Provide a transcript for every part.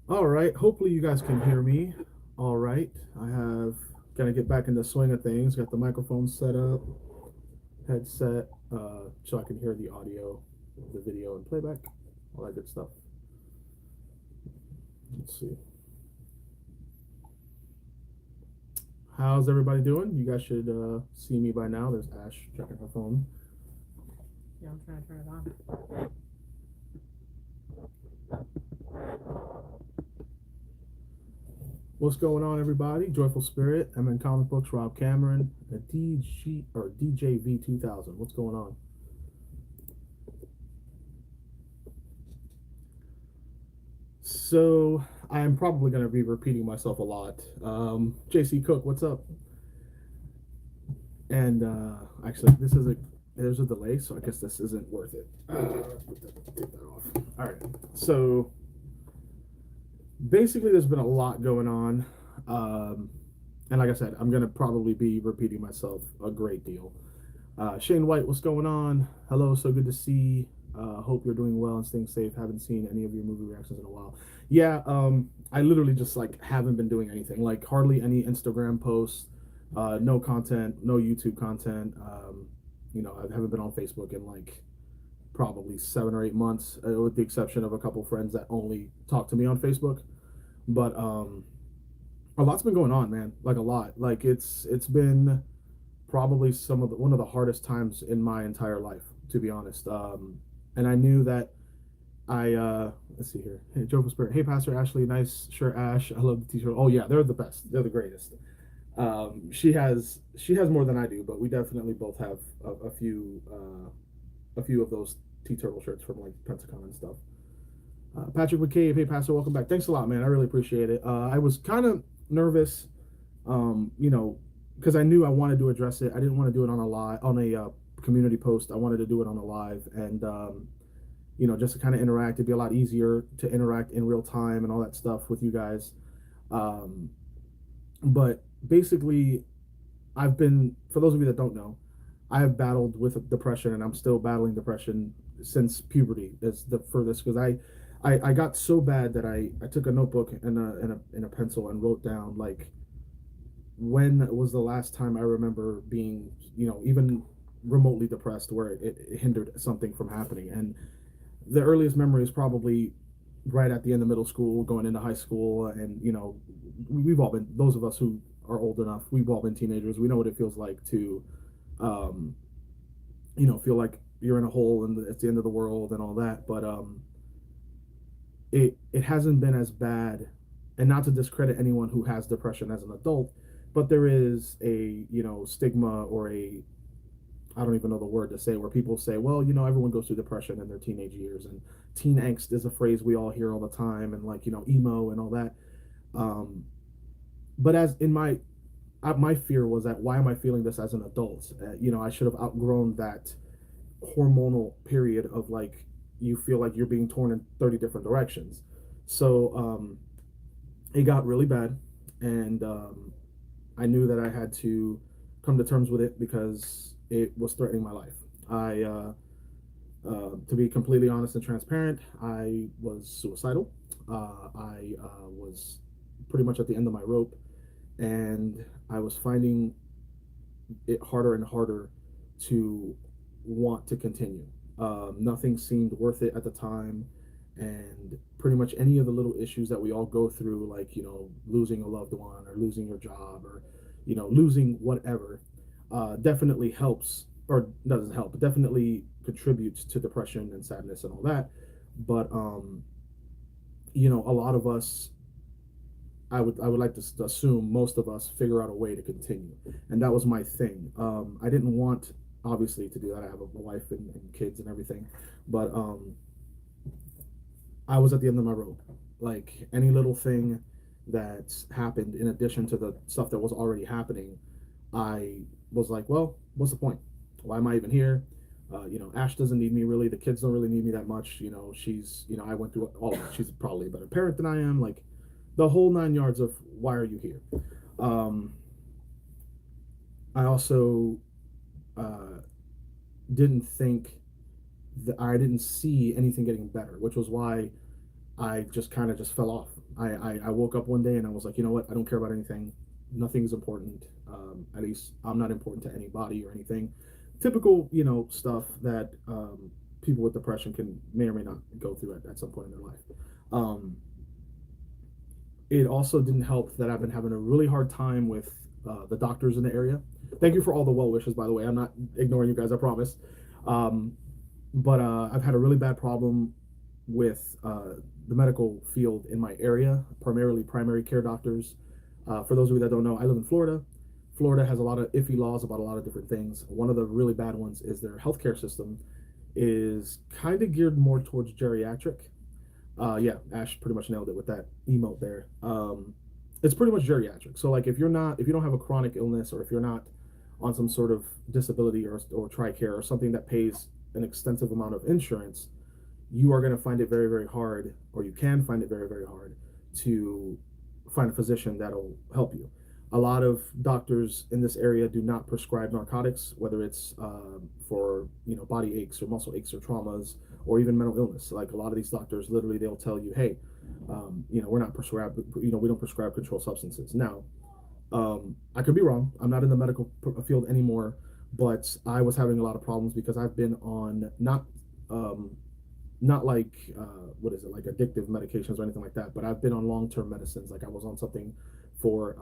All right. Hopefully you guys can hear me. All right. I have got to get back in the swing of things. Got the microphone set up, headset, so I can hear the audio, the video, and playback, all that good stuff. Let's see. How's everybody doing? You guys should see me by now. There's Ash checking her phone. Yeah, I'm trying to turn it on. What's going on, everybody? Joyful Spirit. I'm in comic books. Rob Cameron, a DG or DJV 2000. What's going on? So I'm probably going to be repeating myself a lot. JC Cook, what's up? And actually, this is a there's a delay, so I guess this isn't worth it. Take that off. All right. So basically, there's been a lot going on, and like I said, I'm gonna probably be repeating myself a great deal. Shane White, what's going on? Hello, so good to see. Hope you're doing well and staying safe. Haven't seen any of your movie reactions in a while. Yeah, I literally just like haven't been doing anything. Like hardly any Instagram posts, no content, no YouTube content. I haven't been on Facebook in like probably 7 or 8 months, with the exception of a couple friends that only talk to me on Facebook. But a lot's been going on, man. Like a lot. Like it's been probably one of the hardest times in my entire life, to be honest. And I knew that let's see here. Hey, Joe Spirit. Hey, Pastor Ashley. Nice shirt, Ash. I love the t-shirt. Oh yeah, they're the best. They're the greatest. She has more than I do, but we definitely both have a few of those T Turtle shirts from like Pensacon and stuff. Patrick McCabe. Hey, Pastor. Welcome back. Thanks a lot, man. I really appreciate it. I was kind of nervous, um, you know, because I knew I wanted to address it. I didn't want to do it on a community post. I wanted to do it on a live, and just to kind of interact. It'd be a lot easier to interact in real time and all that stuff with you guys. Um, but basically, I've been, for those of you that don't know, I have battled with depression, and I'm still battling depression since puberty. Is the furthest because I got so bad that I took a notebook and a pencil and wrote down like when was the last time I remember being, even remotely depressed where it hindered something from happening. And the earliest memory is probably right at the end of middle school, going into high school. And, we've all been, those of us who are old enough, we've all been teenagers. We know what it feels like to, um, feel like you're in a hole and it's the end of the world and all that. But it hasn't been as bad, and not to discredit anyone who has depression as an adult, but there is a stigma or a, I don't even know the word to say, where people say, well, everyone goes through depression in their teenage years, and teen angst is a phrase we all hear all the time, and like emo and all that. um, but as in my fear was that, why am I feeling this as an adult? I should have outgrown that hormonal period of like, you feel like you're being torn in 30 different directions. So it got really bad, and I knew that I had to come to terms with it because it was threatening my life. To be completely honest and transparent, I was suicidal. I was pretty much at the end of my rope, and I was finding it harder and harder to want to continue. Nothing seemed worth it at the time, and pretty much any of the little issues that we all go through, like losing a loved one or losing your job or losing whatever, definitely helps or doesn't help, but definitely contributes to depression and sadness and all that. But a lot of us, I would like to assume most of us figure out a way to continue, and that was my thing. I didn't want, obviously, to do that. I have a wife and kids and everything, but I was at the end of my rope. Like any little thing that's happened in addition to the stuff that was already happening, I was like, well, what's the point? Why am I even here? Ash doesn't need me really. The kids don't really need me that much. I went through all of it. She's probably a better parent than I am. Like the whole 9 yards of why are you here? Um, I also uh, didn't think that I didn't see anything getting better, which was why I just kind of just fell off. I woke up one day and I was like, you know what? I don't care about anything. Nothing is important. At least I'm not important to anybody or anything. Typical, stuff that people with depression can may or may not go through at some point in their life. Um, it also didn't help that I've been having a really hard time with the doctors in the area. Thank you for all the well wishes, by the way. I'm not ignoring you guys, I promise. Um, but I've had a really bad problem with the medical field in my area, primarily primary care doctors. For those of you that don't know, I live in Florida. Florida has a lot of iffy laws about a lot of different things. One of the really bad ones is their healthcare system is kind of geared more towards geriatric. Yeah, Ash pretty much nailed it with that emote there. It's pretty much geriatric. So like if you don't have a chronic illness or if you're not on some sort of disability or TRICARE or something that pays an extensive amount of insurance, you are going to find it very, very hard, or you can find it very, very hard to find a physician that'll help you. A lot of doctors in this area do not prescribe narcotics, whether it's for body aches or muscle aches or traumas or even mental illness. Like a lot of these doctors, literally, they'll tell you, "Hey, we're not prescribed. We don't prescribe controlled substances." Now, I could be wrong. I'm not in the medical field anymore, but I was having a lot of problems because I've been on not like what is it, like addictive medications or anything like that, but I've been on long-term medicines. Like I was on something for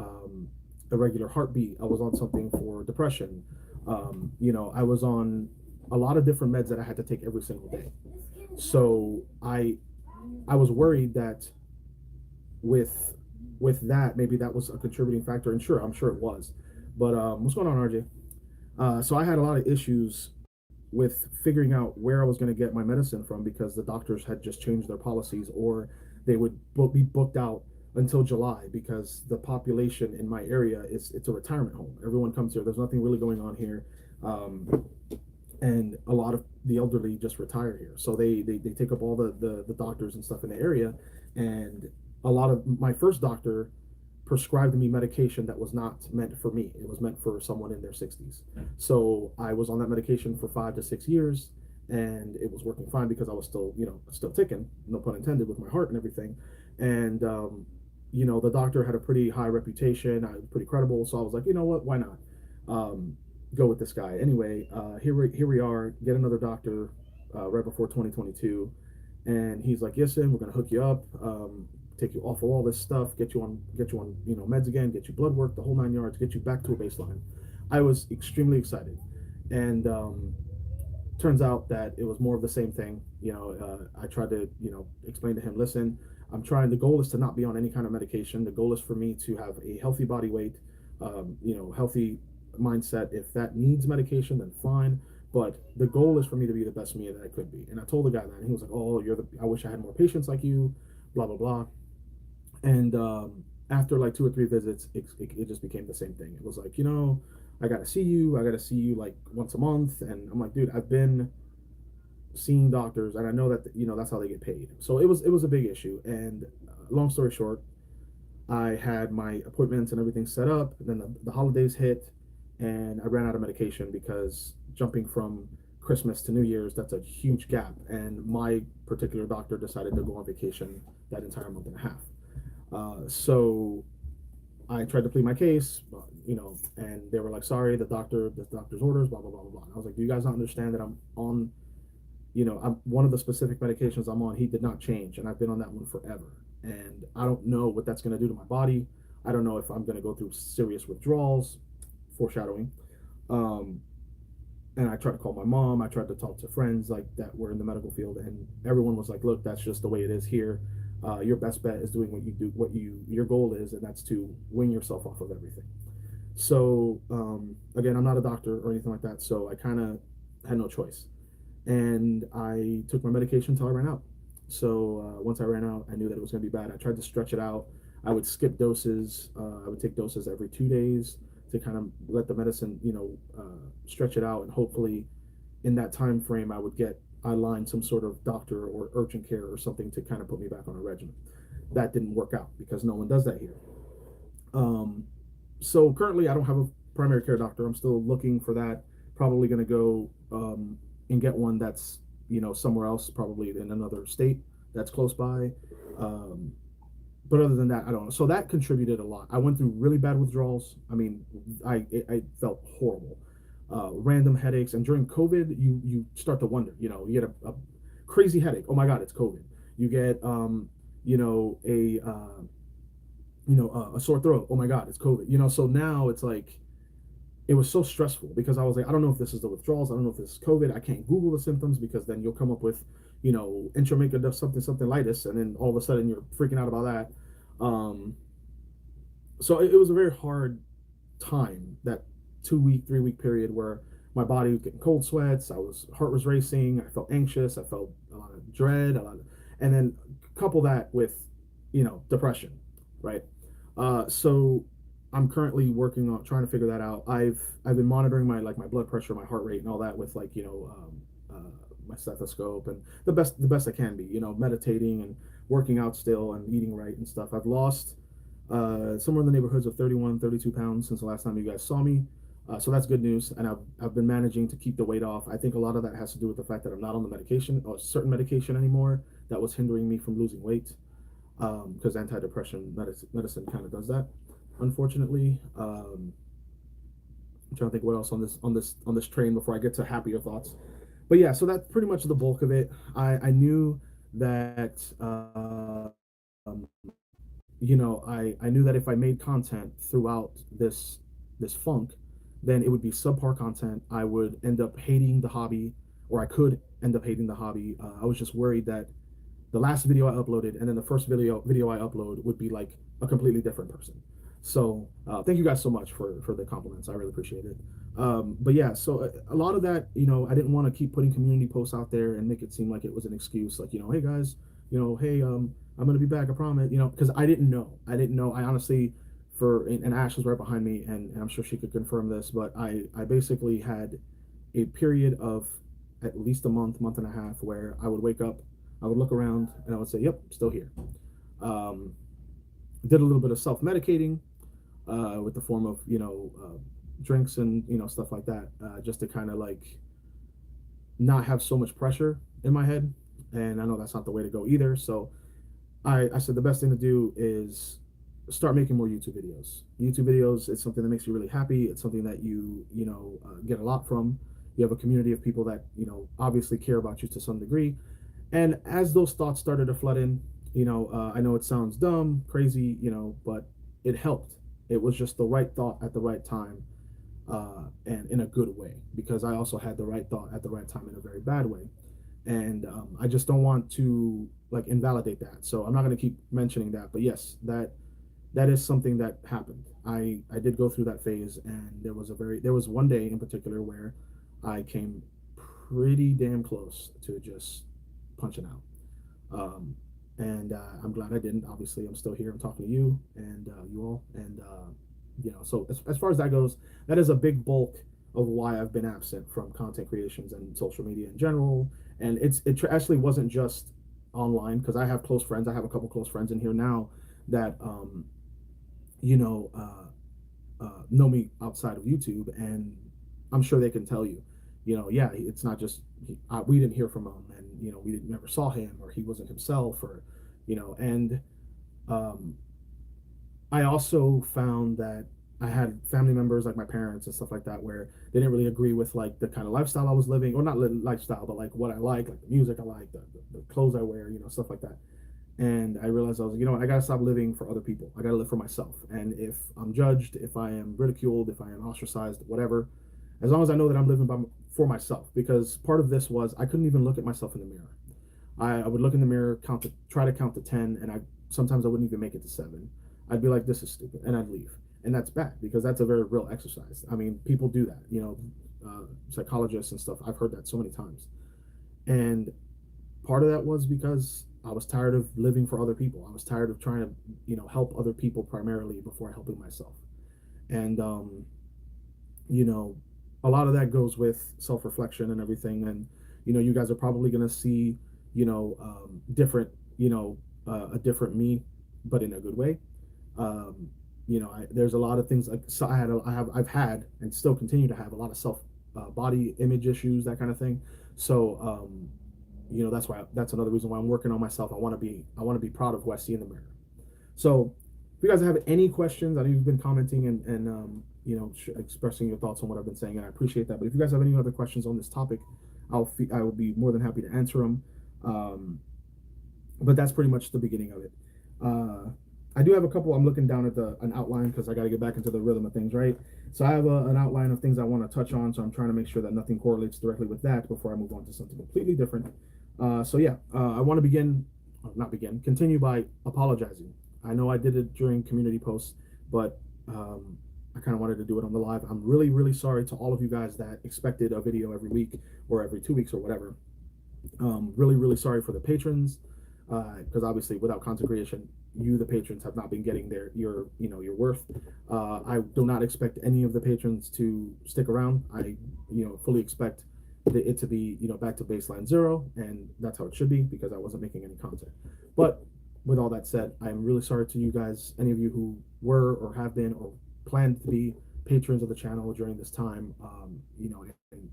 irregular heartbeat. I was on something for depression. I was on a lot of different meds that I had to take every single day. So I was worried that with that, maybe that was a contributing factor, and sure, I'm sure it was. But what's going on, RJ? So I had a lot of issues with figuring out where I was going to get my medicine from because the doctors had just changed their policies, or they would be booked out until July because the population in my area it's a retirement home. Everyone comes here. There's nothing really going on here, and a lot of the elderly just retire here, so they take up all the doctors and stuff in the area, and a lot of my first doctor prescribed me medication that was not meant for me. It was meant for someone in their 60s. So I was on that medication for 5 to 6 years, and it was working fine because I was still ticking, no pun intended, with my heart and everything. And the doctor had a pretty high reputation. I was pretty credible, so I was like, you know what, why not go with this guy? Anyway, here we are. Get another doctor right before 2022, and he's like, yes, we're gonna hook you up. Take you off of all this stuff, get you on meds again, get you blood work, the whole 9 yards, get you back to a baseline. I was extremely excited, and turns out that it was more of the same thing. I tried to explain to him, listen, the goal is to not be on any kind of medication. The goal is for me to have a healthy body weight, healthy mindset. If that needs medication, then fine. But the goal is for me to be the best me that I could be. And I told the guy that, and he was like, "Oh, I wish I had more patients like you." Blah blah blah. And after like 2 or 3 visits, it just became the same thing. It was like, I gotta see you. I gotta see you like once a month. And I'm like, dude, I've been seeing doctors, and I know that that's how they get paid. So it was a big issue. And long story short, I had my appointments and everything set up. And then the holidays hit, and I ran out of medication because jumping from Christmas to New Year's, that's a huge gap. And my particular doctor decided to go on vacation that entire month and a half. So I tried to plead my case, and they were like, "Sorry, the doctor's orders, blah blah blah blah blah." And I was like, "Do you guys not understand that I'm on, I'm one of the specific medications I'm on? He did not change, and I've been on that one forever, and I don't know what that's going to do to my body. I don't know if I'm going to go through serious withdrawals, foreshadowing." And I tried to call my mom. I tried to talk to friends like that were in the medical field, and everyone was like, "Look, that's just the way it is here. Your best bet is doing what you do, your goal is, and that's to wing yourself off of everything." So again, I'm not a doctor or anything like that, so I kind of had no choice, and I took my medication until I ran out. So once I ran out, I knew that it was going to be bad. I tried to stretch it out. I would skip doses. I would take doses every 2 days to kind of let the medicine, stretch it out, and hopefully, in that time frame, I lined some sort of doctor or urgent care or something to kind of put me back on a regimen. That didn't work out because no one does that here. So currently, I don't have a primary care doctor. I'm still looking for that. Probably going to go and get one that's somewhere else, probably in another state that's close by. but other than that, I don't know. So that contributed a lot. I went through really bad withdrawals. I mean, I felt horrible. Random headaches, and during COVID, you start to wonder. You get a crazy headache. Oh my God, it's COVID. You get you know a a sore throat. Oh my God, it's COVID. So now it's like it was so stressful because I was like, I don't know if this is the withdrawals. I don't know if this is COVID. I can't Google the symptoms because then you'll come up with, intramucous something litis, and then all of a sudden you're freaking out about that. Um, so it was a very hard time, that 2 week, 3 week period where my body was getting cold sweats. Heart was racing. I felt anxious. I felt a lot of dread, and then couple that with, depression, right? So I'm currently working on trying to figure that out. I've been monitoring my blood pressure, my heart rate, and all that with my stethoscope, and the best I can be. Meditating and working out still and eating right and stuff. I've lost somewhere in the neighborhoods of 31, 32 pounds since the last time you guys saw me. So that's good news, and I've been managing to keep the weight off. I think a lot of that has to do with the fact that I'm not on the medication or certain medication anymore that was hindering me from losing weight, because antidepressant medicine kind of does that, unfortunately. I'm trying to think what else on this train before I get to happier thoughts. But yeah, so that's pretty much the bulk of it. I knew that I knew that if I made content throughout this funk, then it would be subpar content. I would end up hating the hobby, or I could end up hating the hobby. I was just worried that the last video I uploaded and then the first video I upload would be like a completely different person. So thank you guys so much for the compliments. I really appreciate it. But yeah, so a lot of that, I didn't want to keep putting community posts out there and make it seem like it was an excuse, like, hey guys, hey, I'm gonna be back, I promise, because I didn't know. I honestly, and Ash was right behind me, and I'm sure she could confirm this, but I basically had a period of at least a month and a half where I would wake up, I would look around, and I would say, yep, still here. um, did a little bit of self-medicating, with the form of drinks and stuff like that, just to kind of like not have so much pressure in my head. And I know that's not the way to go either. So I said the best thing to do is start making more YouTube videos. YouTube videos is something that makes you really happy. It's something that you get a lot from. You have a community of people that obviously care about you to some degree. And as those thoughts started to flood in, I know it sounds dumb, crazy, but it helped. It was just the right thought at the right time, and in a good way, because I also had the right thought at the right time in a very bad way. And I just don't want to like invalidate that. So I'm not going to keep mentioning that. But yes, that is something that happened. I did go through that phase, and there was one day in particular where I came pretty damn close to just punching out. And I'm glad I didn't. Obviously, I'm still here. I'm talking to you and you all. And so as far as that goes, that is a big bulk of why I've been absent from content creations and social media in general. And actually wasn't just online, because I have close friends. I have a couple close friends in here now that you know know me outside of YouTube, and I'm sure they can tell you, yeah, it's not just we didn't hear from him, and we never saw him, or he wasn't himself, or and um, I also found that I had family members like my parents and stuff like that where they didn't really agree with like the kind of lifestyle I was living, or not lifestyle, but like what I like the music I like, the clothes I wear, stuff like that. And I realized I was like, what, I gotta stop living for other people. I gotta live for myself. And if I'm judged, if I am ridiculed, if I am ostracized, whatever, as long as I know that I'm living for myself. Because part of this was I couldn't even look at myself in the mirror. I would look in the mirror, try to count to 10, and sometimes I wouldn't even make it to 7. I'd be like, this is stupid, and I'd leave. And that's bad, because that's a very real exercise. I mean, people do that, psychologists and stuff. I've heard that so many times. And part of that was because I was tired of living for other people. I was tired of trying to, help other people primarily before helping myself. And, you know, a lot of that goes with self-reflection and everything. And, you guys are probably going to see, different, a different me, but in a good way. Um, there's a lot of things like, so I've had and still continue to have a lot of body image issues, that kind of thing. So, that's another reason why I'm working on myself. I want to be proud of who I see in the mirror. So if you guys have any questions, I know you've been commenting and expressing your thoughts on what I've been saying, and I appreciate that. But if you guys have any other questions on this topic, I will be more than happy to answer them. Um, but that's pretty much the beginning of it. Uh, I do have a couple. I'm looking down at an outline because I got to get back into the rhythm of things, right? So I have an outline of things I want to touch on. So I'm trying to make sure that nothing correlates directly with that before I move on to something completely different. So yeah, I want to continue by apologizing. I know I did it during community posts, but I kind of wanted to do it on the live. I'm really, really sorry to all of you guys that expected a video every week or every 2 weeks or whatever. Really, really sorry for the patrons, because obviously without content creation, you, the patrons, have not been getting your worth. I do not expect any of the patrons to stick around. I, fully expect it to be, back to baseline zero, and that's how it should be because I wasn't making any content. But with all that said, I am really sorry to you guys, any of you who were or have been or planned to be patrons of the channel during this time. And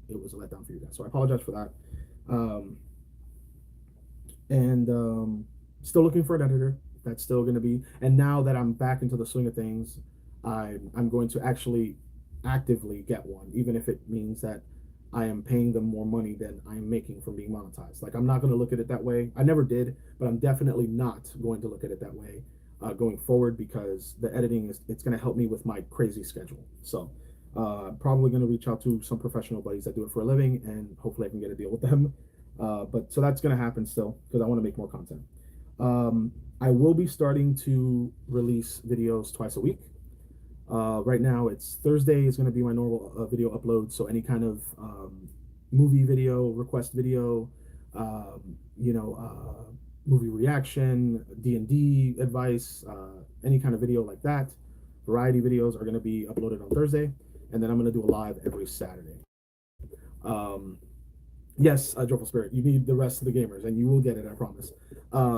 it was a letdown for you guys. So I apologize for that. Um, and Still looking for an editor. That's still going to be. And now that I'm back into the swing of things, I'm going to actually actively get one, even if it means that I am paying them more money than I'm making from being monetized. Like, I'm not going to look at it that way. I never did, but I'm definitely not going to look at it that way going forward, because the editing it's going to help me with my crazy schedule. So probably going to reach out to some professional buddies that do it for a living, and hopefully I can get a deal with them. But so that's going to happen still because I want to make more content. I will be starting to release videos twice a week. Right now it's Thursday is going to be my normal video upload. So any kind of movie video, request video, um, you know, movie reaction, D&D advice, any kind of video like that, variety videos are going to be uploaded on Thursday. And then I'm going to do a live every Saturday. Um, Yes, Joyful Spirit, you need the rest of the gamers, and you will get it, I promise.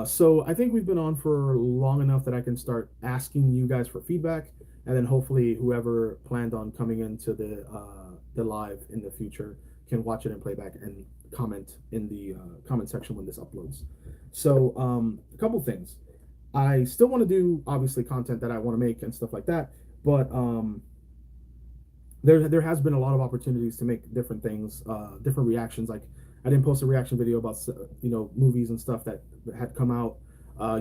So I think we've been on for long enough that I can start asking you guys for feedback, and then hopefully whoever planned on coming into the live in the future can watch it and play back and comment in the comment section when this uploads. So a couple things. I still want to do obviously content that I want to make and stuff like that, but there has been a lot of opportunities to make different things, different reactions. Like I didn't post a reaction video about movies and stuff that had come out.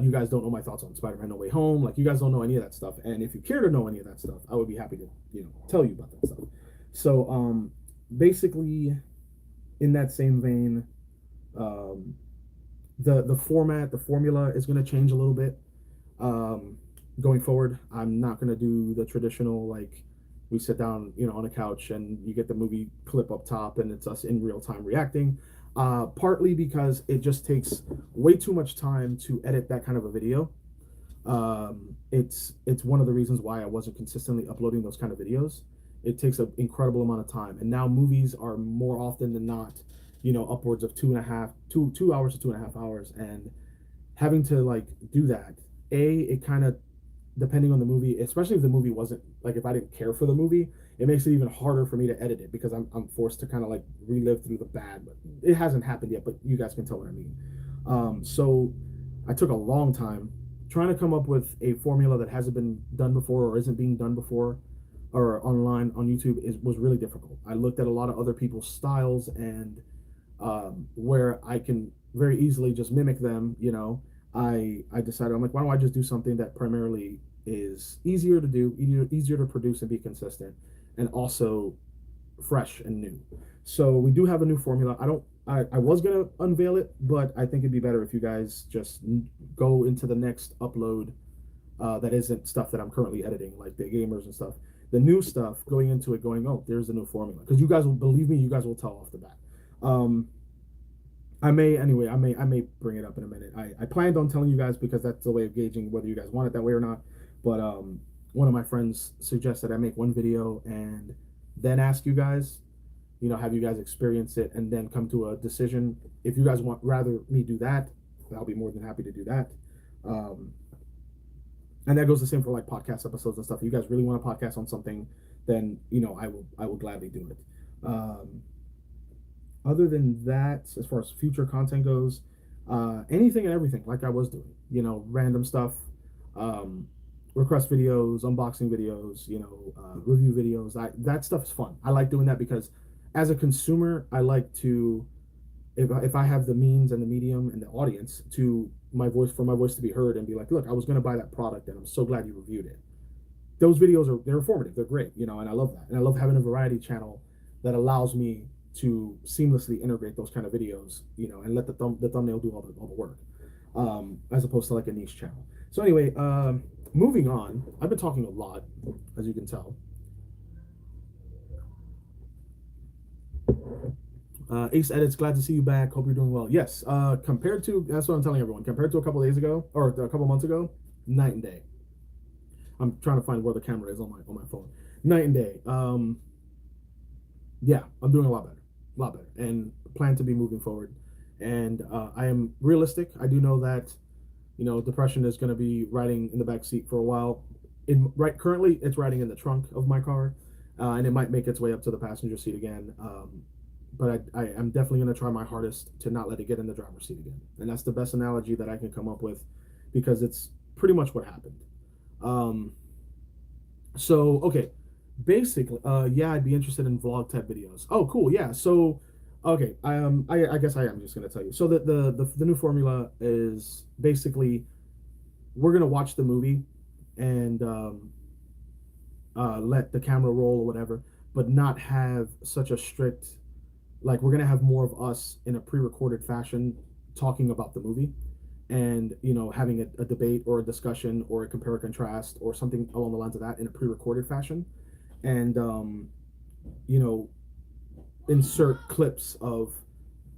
You guys don't know my thoughts on Spider-Man No Way Home. Like, you guys don't know any of that stuff. And if you care to know any of that stuff, I would be happy to tell you about that stuff. So basically, in that same vein, um, the format, the formula is going to change a little bit. Um, Going forward, I'm not going to do the traditional, like, we sit down, on a couch and you get the movie clip up top and it's us in real time reacting. Partly because it just takes way too much time to edit that kind of a video. It's one of the reasons why I wasn't consistently uploading those kind of videos. It takes an incredible amount of time, and now movies are more often than not, upwards of 2 hours to 2.5 hours, and having to like do that. It kind of, depending on the movie, especially if the movie wasn't like, if I didn't care for the movie, it makes it even harder for me to edit it because I'm forced to kind of like relive through the bad. But it hasn't happened yet, but you guys can tell what I mean. So I took a long time trying to come up with a formula that hasn't been done before or isn't being done before or online on YouTube was really difficult. I looked at a lot of other people's styles and where I can very easily just mimic them. I decided, I'm like, why don't I just do something that primarily is easier to do, easier to produce and be consistent, and also fresh and new. So we do have a new formula. I was gonna unveil it, but I think it'd be better if you guys just go into the next upload that isn't stuff that I'm currently editing, like the gamers and stuff. The new stuff, going into it, going, oh, there's the new formula, because you guys will believe me. You guys will tell off the bat. I may bring it up in a minute. I planned on telling you guys because that's the way of gauging whether you guys want it that way or not. But one of my friends suggested I make one video and then ask you guys, have you guys experience it and then come to a decision. If you guys want rather me do that, I'll be more than happy to do that. And that goes the same for like podcast episodes and stuff. If you guys really want a podcast on something, then I will gladly do it. Other than that, as far as future content goes, anything and everything like I was doing, random stuff. um, request videos, unboxing videos, review videos. That stuff is fun. I like doing that because as a consumer, I like to, if I have the means and the medium and the audience to my voice to be heard and be like, look, I was going to buy that product and I'm so glad you reviewed it. Those videos they're informative, they're great, and I love that, and I love having a variety channel that allows me to seamlessly integrate those kind of videos, and let the thumbnail do all the work, as opposed to like a niche channel. So anyway, moving on. I've been talking a lot, as you can tell. Ace Edits, glad to see you back. Hope you're doing well. Yes, compared to, that's what I'm telling everyone. Compared to a couple days ago or a couple months ago, night and day. I'm trying to find where the camera is on my phone. Night and day. Yeah, I'm doing a lot better, and plan to be moving forward. And I am realistic. I do know that depression is going to be riding in the back seat for a while. Currently, it's riding in the trunk of my car, and it might make its way up to the passenger seat again. But I am definitely going to try my hardest to not let it get in the driver's seat again. And that's the best analogy that I can come up with, because it's pretty much what happened. Um, so okay, basically, yeah, I'd be interested in vlog type videos. Oh, cool, yeah. So, okay, I guess I am just gonna tell you. So the new formula is basically we're gonna watch the movie and let the camera roll or whatever, but not have such a strict, like, we're gonna have more of us in a pre-recorded fashion talking about the movie, and having a debate or a discussion or a compare or contrast or something along the lines of that in a pre-recorded fashion, and you know insert clips of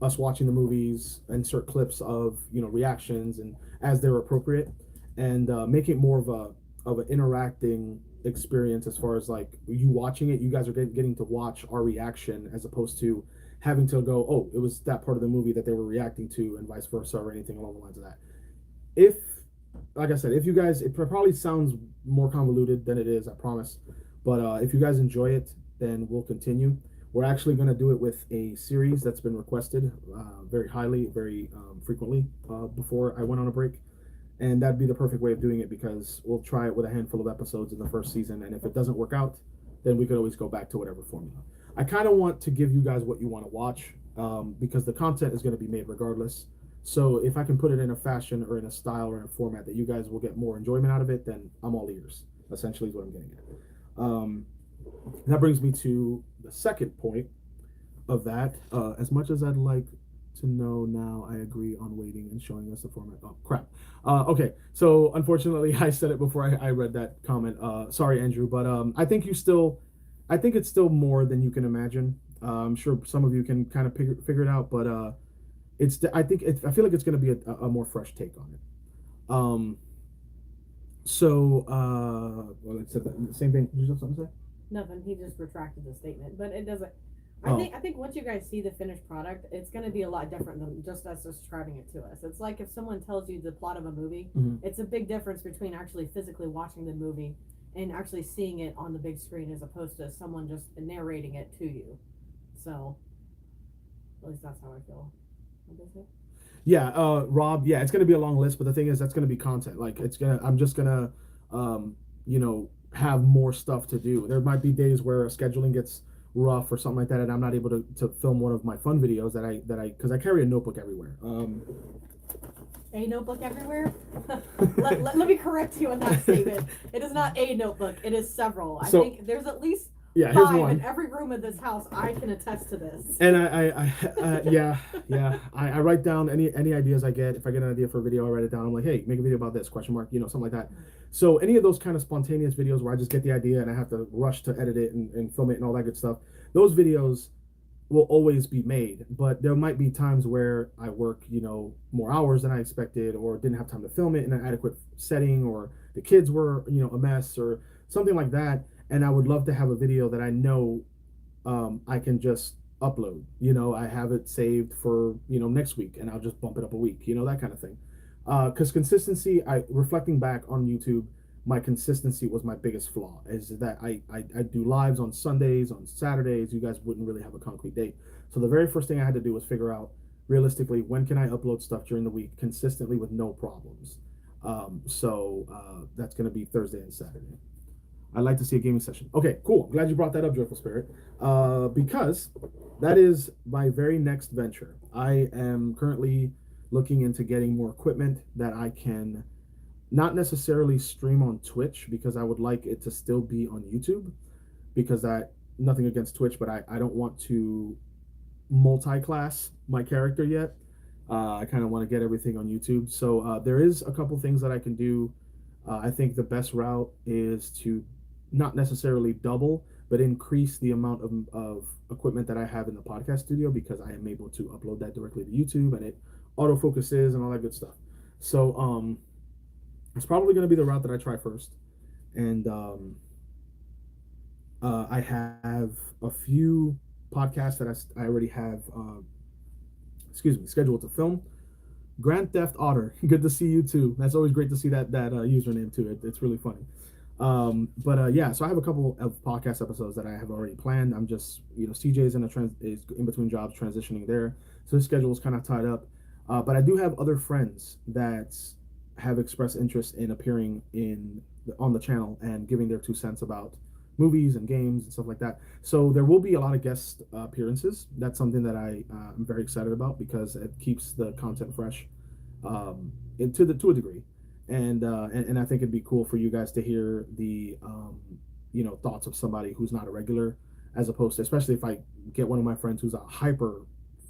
us watching the movies, insert clips of reactions and as they're appropriate, and make it more of an interacting experience, as far as like you watching it. You guys are getting to watch our reaction, as opposed to having to go, oh, it was that part of the movie that they were reacting to, and vice versa, or anything along the lines of that. If, like I said, if you guys, it probably sounds more convoluted than it is, I promise, but if you guys enjoy it, then we'll continue. We're actually going to do it with a series that's been requested very highly, very frequently, before I went on a break, and that'd be the perfect way of doing it, because we'll try it with a handful of episodes in the first season, and if it doesn't work out, then we could always go back to whatever formula. I kind of want to give you guys what you want to watch, because the content is going to be made regardless. So if I can put it in a fashion or in a style or in a format that you guys will get more enjoyment out of it, then I'm all ears. Essentially, is what I'm getting at. That brings me to the second point of that. As much as I'd like to know now, I agree on waiting and showing us the format. Oh, crap. Okay, so unfortunately, I said it before I read that comment. Sorry, Andrew, but I think it's still more than you can imagine. I'm sure some of you can kind of figure it out, but I feel like it's going to be a more fresh take on it. Um, well, it said the same thing. Did you have something to say? Nothing. He just retracted the statement, but it doesn't. Oh. I think once you guys see the finished product, it's going to be a lot different than just us describing it to us. It's like if someone tells you the plot of a movie, it's a big difference between actually physically watching the movie and actually seeing it on the big screen, as opposed to someone just narrating it to you. So, at least that's how I feel. What is it? Yeah, Rob. Yeah, it's gonna be a long list, but the thing is, that's gonna be content. Like, I'm just gonna, have more stuff to do. There might be days where scheduling gets rough or something like that, and I'm not able to film one of my fun videos because I carry a notebook everywhere. A notebook everywhere? let me correct you on that statement. It is not a notebook. It is several. I think there's at least here's five one. in every room of this house. I can attest to this. And I write down any ideas I get. If I get an idea for a video, I write it down. I'm like, hey, make a video about this, question mark, something like that. So any of those kind of spontaneous videos where I just get the idea and I have to rush to edit it and film it and all that good stuff, those videos will always be made. But there might be times where I work, more hours than I expected, or didn't have time to film it in an adequate setting, or the kids were, a mess or something like that. And I would love to have a video that I know I can just upload. I have it saved for, next week, and I'll just bump it up a week, that kind of thing. Because consistency, reflecting back on YouTube, my consistency was my biggest flaw, is that I do lives on Sundays, on Saturdays. You guys wouldn't really have a concrete date. So the very first thing I had to do was figure out realistically, when can I upload stuff during the week consistently with no problems. That's going to be Thursday and Saturday. I'd like to see a gaming session. Okay, cool. Glad you brought that up, Joyful Spirit, because that is my very next venture. I am currently looking into getting more equipment that I can not necessarily stream on Twitch, because I would like it to still be on YouTube, because that, nothing against Twitch, but I don't want to multi-class my character yet. I kind of want to get everything on YouTube. So there is a couple things that I can do. I think the best route is to not necessarily double, but increase the amount of equipment that I have in the podcast studio, because I am able to upload that directly to YouTube, and it autofocuses and all that good stuff. So it's probably going to be the route that I try first. And I have a few podcasts that I already have, scheduled to film. Grand Theft Otter, good to see you too. That's always great to see that username too. It's really funny. Yeah, so I have a couple of podcast episodes that I have already planned. I'm just, CJ is is in between jobs, transitioning there, so his schedule is kind of tied up. But I do have other friends that have expressed interest in appearing on the channel and giving their 2 cents about movies and games and stuff like that. So there will be a lot of guest appearances. That's something that I'm very excited about, because it keeps the content fresh, to a degree. And I think it'd be cool for you guys to hear the thoughts of somebody who's not a regular, as opposed to, especially if I get one of my friends who's a hyper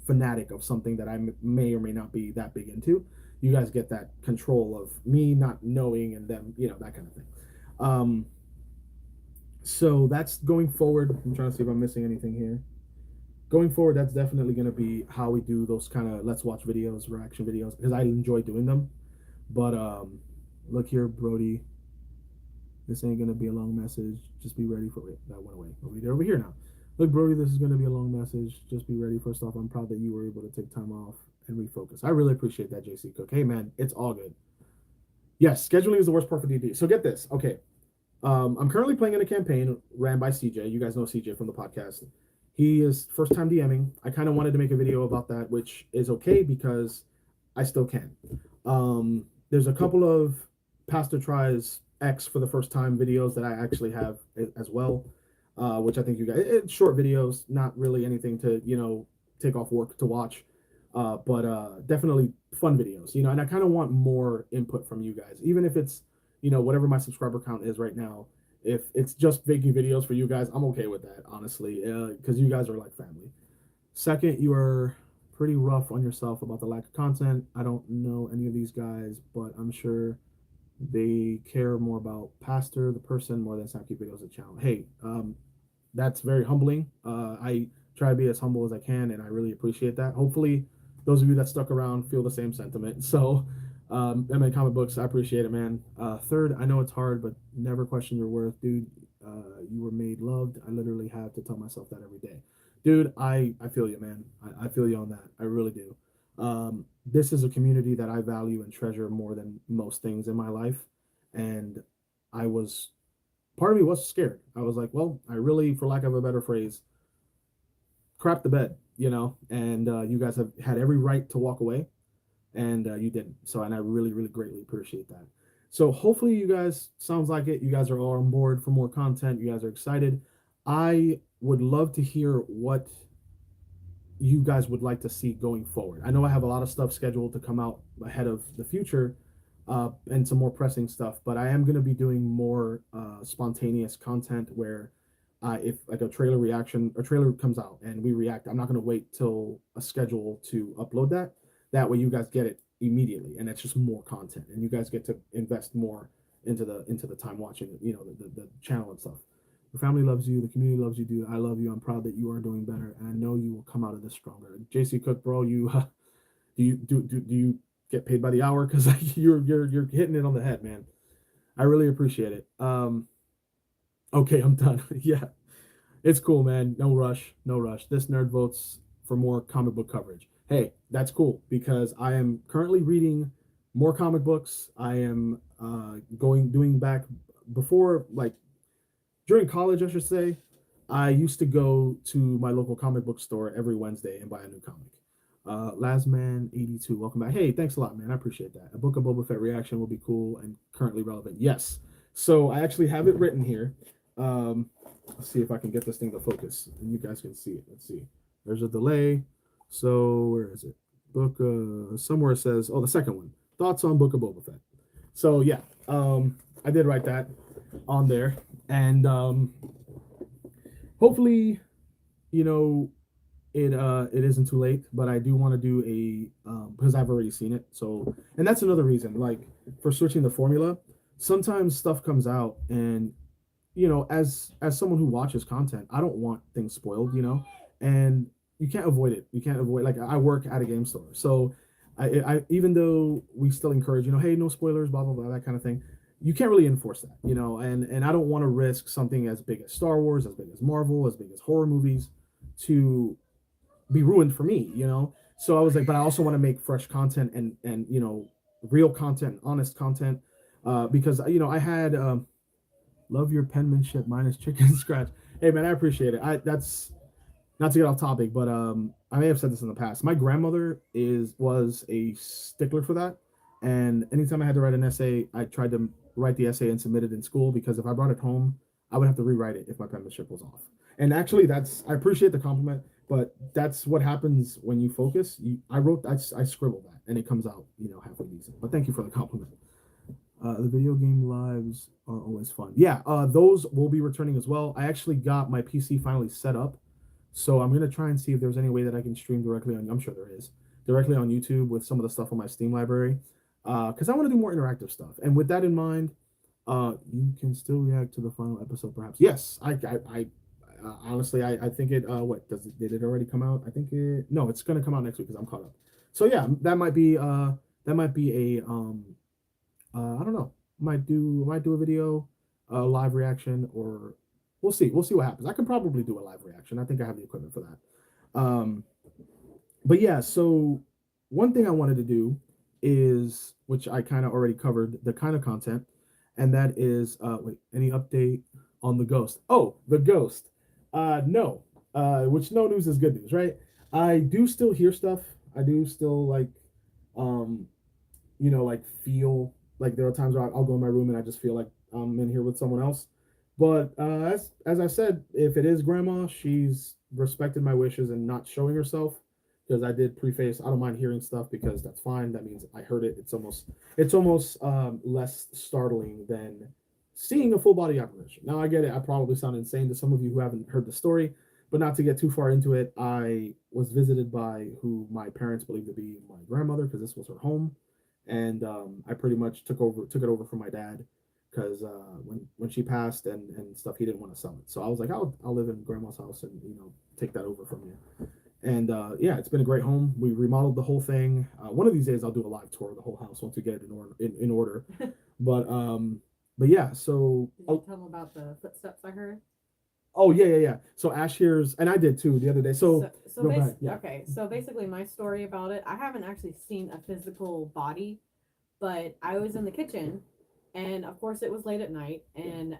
fanatic of something that I may or may not be that big into. You guys get that control of me not knowing, and them, that kind of thing. So that's going forward. I'm trying to see if I'm missing anything here. Going forward, that's definitely going to be how we do those kind of let's watch videos, reaction videos, because I enjoy doing them. But look here, Brody. This ain't going to be a long message. Just be ready for it. That went away. I'll read it over here now. Look, Brody, this is going to be a long message. Just be ready. First off, I'm proud that you were able to take time off and refocus. I really appreciate that, JC Cook. Hey, man, it's all good. Yes, scheduling is the worst part for D&D. So get this. Okay. I'm currently playing in a campaign ran by CJ. You guys know CJ from the podcast. He is first time DMing. I kind of wanted to make a video about that, which is okay because I still can. There's a couple of Pastor Tries X for the first time videos that I actually have as well, which I think you guys, it's short videos, not really anything to, take off work to watch, but definitely fun videos, and I kind of want more input from you guys, even if it's, whatever my subscriber count is right now. If it's just making videos for you guys, I'm okay with that, honestly, because you guys are like family. Second, you are pretty rough on yourself about the lack of content. I don't know any of these guys, but I'm sure they care more about Pastor, the person, more than Snapkeep videos and channel. Hey, that's very humbling. I try to be as humble as I can, and I really appreciate that. Hopefully, those of you that stuck around feel the same sentiment. So, comic books, I appreciate it, man. Third, I know it's hard, but never question your worth, dude. You were made loved. I literally have to tell myself that every day. Dude, I feel you, man. I feel you on that. I really do. This is a community that I value and treasure more than most things in my life. And I was, part of me was scared. I was like, well, I really, for lack of a better phrase, crap the bed, and you guys have had every right to walk away, and you didn't. So, and I really, really greatly appreciate that. So hopefully you guys, sounds like it, you guys are all on board for more content. You guys are excited. I would love to hear what you guys would like to see going forward. I know I have a lot of stuff scheduled to come out ahead of the future, and some more pressing stuff, but I am going to be doing more spontaneous content where if like a trailer comes out and we react, I'm not going to wait till a schedule to upload that. That way you guys get it immediately, and it's just more content, and you guys get to invest more into the time watching, the channel and stuff. The family loves you. The community loves you, dude. I love you. I'm proud that you are doing better, and I know you will come out of this stronger. JC Cook, bro, you do you get paid by the hour? Because you're hitting it on the head, man. I really appreciate it. Okay, I'm done. Yeah, it's cool, man. No rush, no rush. This nerd votes for more comic book coverage. Hey, that's cool because I am currently reading more comic books. I am doing back before, like, during college, I should say, I used to go to my local comic book store every Wednesday and buy a new comic. Lasman82, welcome back. Hey, thanks a lot, man. I appreciate that. A Book of Boba Fett reaction will be cool and currently relevant. Yes. So I actually have it written here. Let's see if I can get this thing to focus and you guys can see it. Let's see. There's a delay. So where is it? Book somewhere it says, oh, the second one. Thoughts on Book of Boba Fett. So yeah, I did write that on there. And hopefully, you know, it isn't too late, but I do want to do a because I've already seen it. So, and that's another reason, like for switching the formula. Sometimes stuff comes out, and as someone who watches content, I don't want things spoiled, and you can't avoid it. You can't avoid like I work at a game store, so I even though we still encourage, hey, no spoilers, blah blah blah, that kind of thing. You can't really enforce that, and I don't want to risk something as big as Star Wars, as big as Marvel, as big as horror movies, to be ruined for me. So I was like, but I also want to make fresh content and real content, honest content, because I had love your penmanship minus chicken scratch. Hey man, I appreciate it. That's not to get off topic, but I may have said this in the past. My grandmother was a stickler for that, and anytime I had to write an essay, I tried to write the essay and submit it in school because if I brought it home, I would have to rewrite it if my penmanship was off. And actually, I appreciate the compliment, but that's what happens when you focus. I scribbled that, and it comes out, halfway decent. But thank you for the compliment. The video game lives are always fun. Yeah, those will be returning as well. I actually got my PC finally set up, so I'm gonna try and see if there's any way that I can stream directly on. I'm sure there is directly on YouTube with some of the stuff on my Steam library, because I want to do more interactive stuff. And with that in mind, you can still react to the final episode, perhaps. Yes, I honestly, I think it. Did it already come out? I think it. No, it's gonna come out next week because I'm caught up. So yeah, that might be a I don't know. Might do a video, a live reaction, or we'll see. We'll see what happens. I can probably do a live reaction. I think I have the equipment for that. But yeah, so one thing I wanted to do is, which I kind of already covered, the kind of content, and that is any update on the ghost? Oh, the ghost. No. Which no news is good news, right? I do still hear stuff. I do still like feel like there are times where I'll go in my room and I just feel like I'm in here with someone else. But as I said, if it is grandma, she's respected my wishes and not showing herself because I did preface. I don't mind hearing stuff because that's fine. That means I heard it. It's almost less startling than seeing a full body apparition. Now I get it. I probably sound insane to some of you who haven't heard the story, but not to get too far into it. I was visited by who my parents believe to be my grandmother because this was her home, and I pretty much took it over from my dad because when she passed and stuff, he didn't want to sell it. So I was like, I'll live in grandma's house and take that over from you. And yeah, it's been a great home. We remodeled the whole thing. One of these days, I'll do a live tour of the whole house once we get it in order. But yeah, so did you tell them about the footsteps I heard? Oh yeah. So Ash hears, and I did too the other day. Okay, so basically my story about it, I haven't actually seen a physical body, but I was in the kitchen, and of course it was late at night, and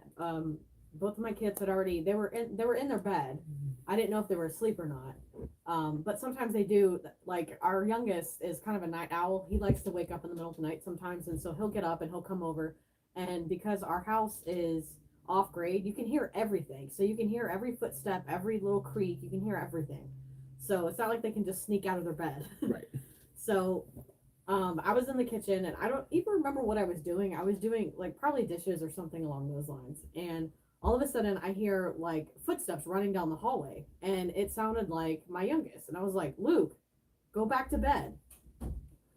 both of my kids had already they were in their bed. I didn't know if they were asleep or not, but sometimes they do. Like our youngest is kind of a night owl. He likes to wake up in the middle of the night sometimes, and so he'll get up and he'll come over, and because our house is off grade, you can hear everything. So you can hear every footstep, every little creak, you can hear everything. So it's not like they can just sneak out of their bed. Right. So I was in the kitchen and I don't even remember what I was doing. I was doing like probably dishes or something along those lines. And all of a sudden I hear like footsteps running down the hallway, and it sounded like my youngest. And I was like, Luke, go back to bed.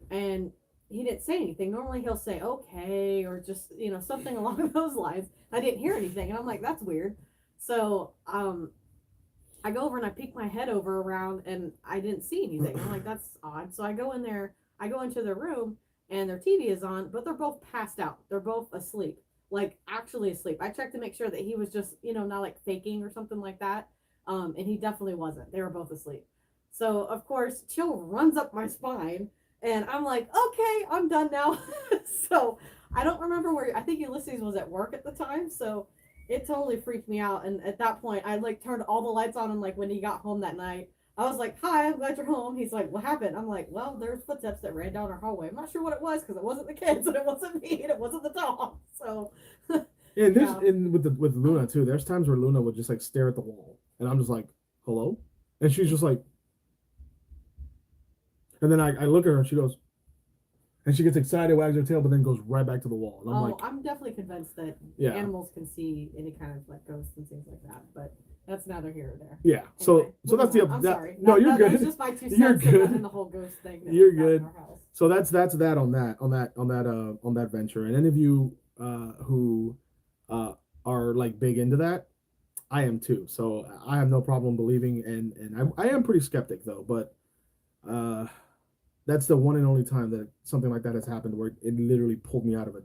And he didn't say anything. Normally he'll say okay or just something along those lines. I didn't hear anything, and I'm like, that's weird. So I go over and I peek my head over around, and I didn't see anything. I'm like, that's odd. So I go in there. I go into their room, and their TV is on, but they're both passed out. They're both asleep, like actually asleep. I checked to make sure that he was just not like faking or something like that. And he definitely wasn't. They were both asleep. So of course, chill runs up my spine. And I'm like, okay, I'm done now. So I don't remember where. I think Ulysses was at work at the time, so it totally freaked me out. And at that point, I like turned all the lights on, and like when he got home that night, I was like, "Hi, I'm glad you're home." He's like, "What happened?" I'm like, "Well, there's footsteps that ran down our hallway. I'm not sure what it was because it wasn't the kids and it wasn't me and it wasn't the dog." So, And there's yeah. and with Luna too. There's times where Luna would just like stare at the wall, and I'm just like, "Hello," and she's just like, and then I look at her and she goes, and she gets excited, wags her tail, but then goes right back to the wall, and I'm Oh, like, I'm definitely convinced that yeah, animals can see any kind of like ghosts and things like that, but that's neither here or there. yeah. Anyway, So moving that's the on. I'm that. sorry. No, you're That was good. just my two You're cents in good. the whole ghost thing that You're we've got in good. our house. So that's that on that venture. And any of you who uh, are like big into that, I am too. So I have no problem believing, and I am pretty skeptic though. But uh, that's the one and only time that something like that has happened, where it literally pulled me out of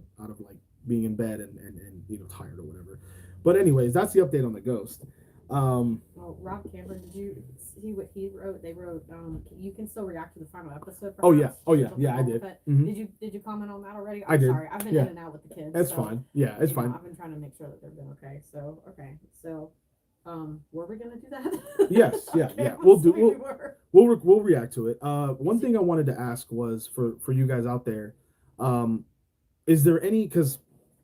like being in bed and you know tired or whatever. But anyways, that's the update on the ghost. Well, Rob Cameron, did you see what he wrote? They wrote, "You can still react to the final episode, Oh yeah, perhaps." oh yeah, Something yeah, I wrong with did. it. Mm-hmm. Did you comment on that already? I I'm did. sorry, I've been Yeah, in and out with the kids, it's so fine. Yeah, it's fine. I've been trying to make sure that they've been okay. So okay, so were we gonna do that? Yes, yeah, Okay, yeah. I'm We'll do. assuming we were. We'll react to it. One thing I wanted to ask was for you guys out there, um, is there any, because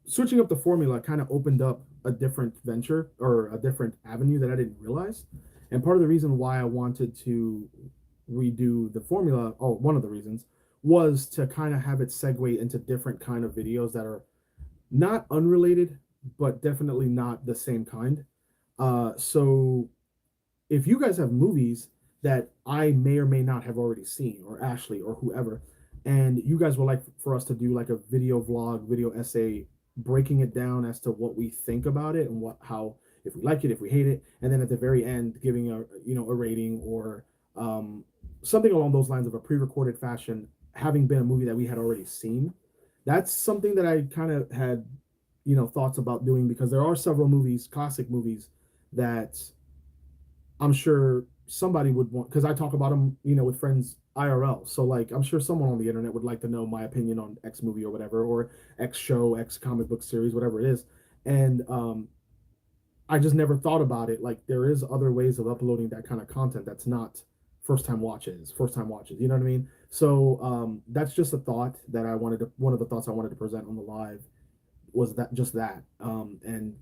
switching up the formula kind of opened up a different venture or a different avenue that I didn't realize, and part of the reason why I wanted to redo the formula, or one of the reasons, was to kind of have it segue into different kind of videos that are not unrelated, but definitely not the same kind. So if you guys have movies that I may or may not have already seen, or Ashley, or whoever, and you guys would like for us to do like a video vlog, video essay, breaking it down as to what we think about it and what, how, if we like it, if we hate it, and then at the very end giving a, you know, a rating, or um, something along those lines of a pre-recorded fashion, having been a movie that we had already seen. That's something that I kind of had, you know, thoughts about doing, because there are several movies, classic movies, that I'm sure somebody would want, because I talk about them, you know, with friends IRL. So like, I'm sure someone on the internet would like to know my opinion on X movie or whatever, or X show, X comic book series, whatever it is. And I just never thought about it. Like, there is other ways of uploading that kind of content that's not first time watches. You know what I mean? So that's just a thought that I wanted to. One of the thoughts I wanted to present on the live was that, just that, and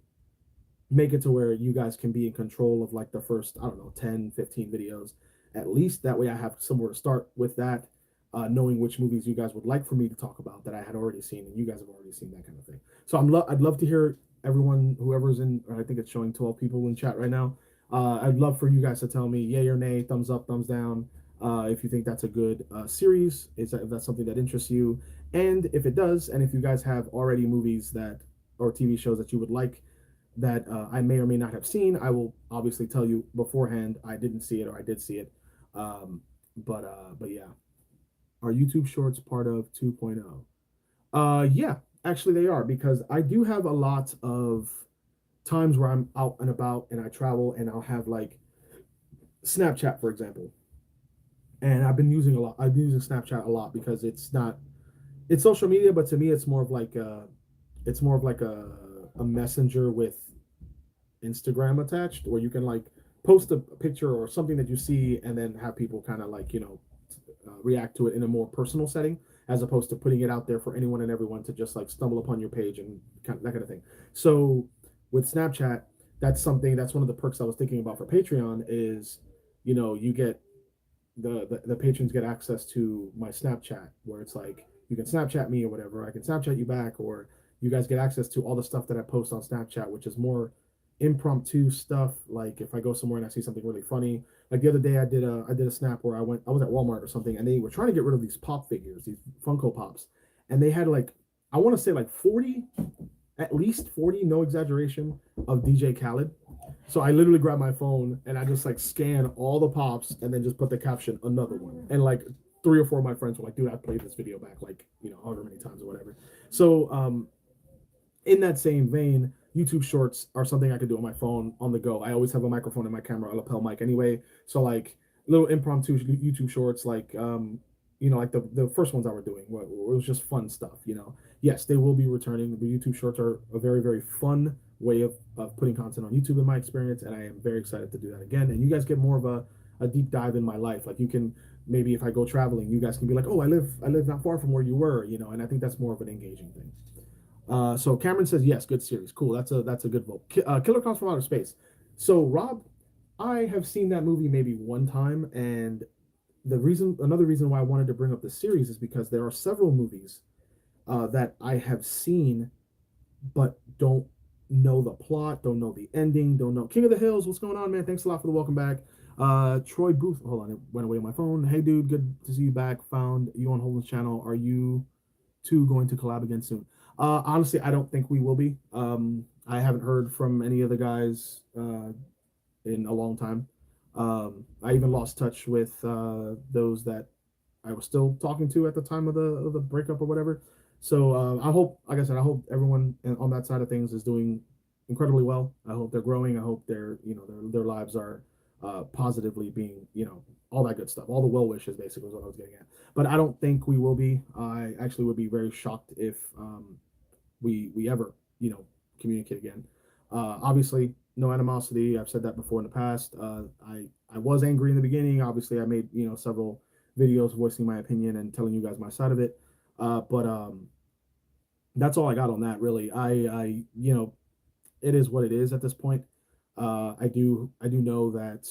make it to where you guys can be in control of like the first, I don't know, 10, 15 videos at least. That way I have somewhere to start with that, knowing which movies you guys would like for me to talk about that I had already seen and you guys have already seen, that kind of thing. So I'd love to hear everyone, whoever's in, I think it's showing 12 people in chat right now. I'd love for you guys to tell me yay or nay, thumbs up, thumbs down, if you think that's a good series, is that, if that's something that interests you, and if it does, and if you guys have already movies that, or TV shows that you would like that I may or may not have seen. I will obviously tell you beforehand I didn't see it or I did see it. But yeah, are YouTube Shorts part of 2.0? Yeah, actually they are, because I do have a lot of times where I'm out and about and I travel, and I'll have like Snapchat, for example. And I've been using Snapchat a lot because it's not, it's social media, but to me it's more of like a messenger with Instagram attached, where you can like post a picture or something that you see and then have people kind of like, you know, react to it in a more personal setting, as opposed to putting it out there for anyone and everyone to just like stumble upon your page and kind of that kind of thing. So with Snapchat, that's something, that's one of the perks I was thinking about for Patreon is, you know, you get the patrons get access to my Snapchat, where it's like you can Snapchat me or whatever, I can Snapchat you back, or you guys get access to all the stuff that I post on Snapchat, which is more impromptu stuff. Like if I go somewhere and I see something really funny, like the other day I did a snap where I was at Walmart or something, and they were trying to get rid of these pop figures, these Funko Pops, and they had like, I want to say like 40, at least 40, no exaggeration, of DJ Khaled. So I literally grabbed my phone and I just like scan all the pops and then just put the caption another one. And like three or four of my friends were like, dude, I played this video back like, you know, however many times or whatever. So in that same vein, YouTube Shorts are something I could do on my phone on the go. I always have a microphone in my camera, a lapel mic anyway. So like little impromptu YouTube Shorts, like you know, like the first ones I were doing, where it was just fun stuff. You know, yes, they will be returning. The YouTube Shorts are a very, very fun way of putting content on YouTube in my experience, and I am very excited to do that again. And you guys get more of a deep dive in my life. Like you can maybe if I go traveling, you guys can be like, oh, I live not far from where you were, you know. And I think that's more of an engaging thing. So Cameron says yes, good series, cool. That's a good vote. Killer Comes from Outer Space. So Rob, I have seen that movie maybe one time, and another reason why I wanted to bring up this series is because there are several movies that I have seen but don't know the plot, don't know the ending, don't know. King of the Hills, what's going on, man? Thanks a lot for the welcome back. Troy Booth, hold on, it went away on my phone. Hey, dude, good to see you back. Found you on Holden's channel. Are you two going to collab again soon? Honestly, I don't think we will be. I haven't heard from any of the guys in a long time. I even lost touch with those that I was still talking to at the time of the breakup or whatever. So I hope, like I said, I hope everyone on that side of things is doing incredibly well. I hope they're growing. I hope their lives are positively being all that good stuff. All the well wishes basically is what I was getting at. But I don't think we will be. I actually would be very shocked if we ever communicate again. Obviously, no animosity. I've said that before in the past. I was angry in the beginning. Obviously, I made several videos voicing my opinion and telling you guys my side of it. But that's all I got on that. Really, it is what it is at this point. I do know that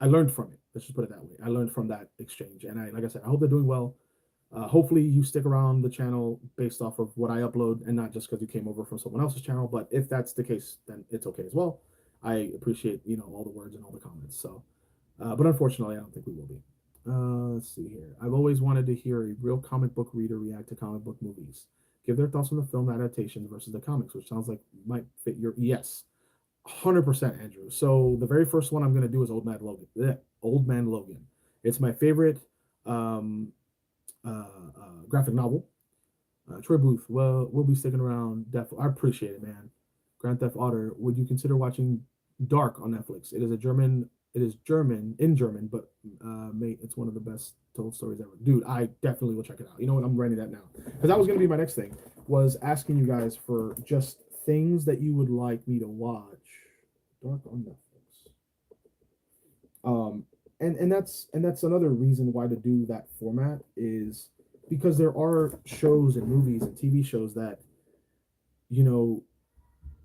I learned from it. Let's just put it that way. I learned from that exchange, and like I said, I hope they're doing well. Hopefully, you stick around the channel based off of what I upload, and not just because you came over from someone else's channel. But if that's the case, then it's okay as well. I appreciate all the words and all the comments. So, but unfortunately, I don't think we will be. Let's see here. I've always wanted to hear a real comic book reader react to comic book movies, give their thoughts on the film adaptations versus the comics, which sounds like might fit your yes, 100%, Andrew. So the very first one I'm going to do is Old Man Logan. Old Man Logan. It's my favorite um, graphic novel. Troy Booth, well, we'll be sticking around. I appreciate it, man. Grand Theft Auto. Would you consider watching Dark on Netflix? It is a German. It is German in German, but mate, it's one of the best told stories ever. Dude, I definitely will check it out. You know what? I'm writing that now because that was going to be my next thing. Was asking you guys for just things that you would like me to watch. Dark on Netflix. And that's another reason why to do that format is because there are shows and movies and TV shows that you know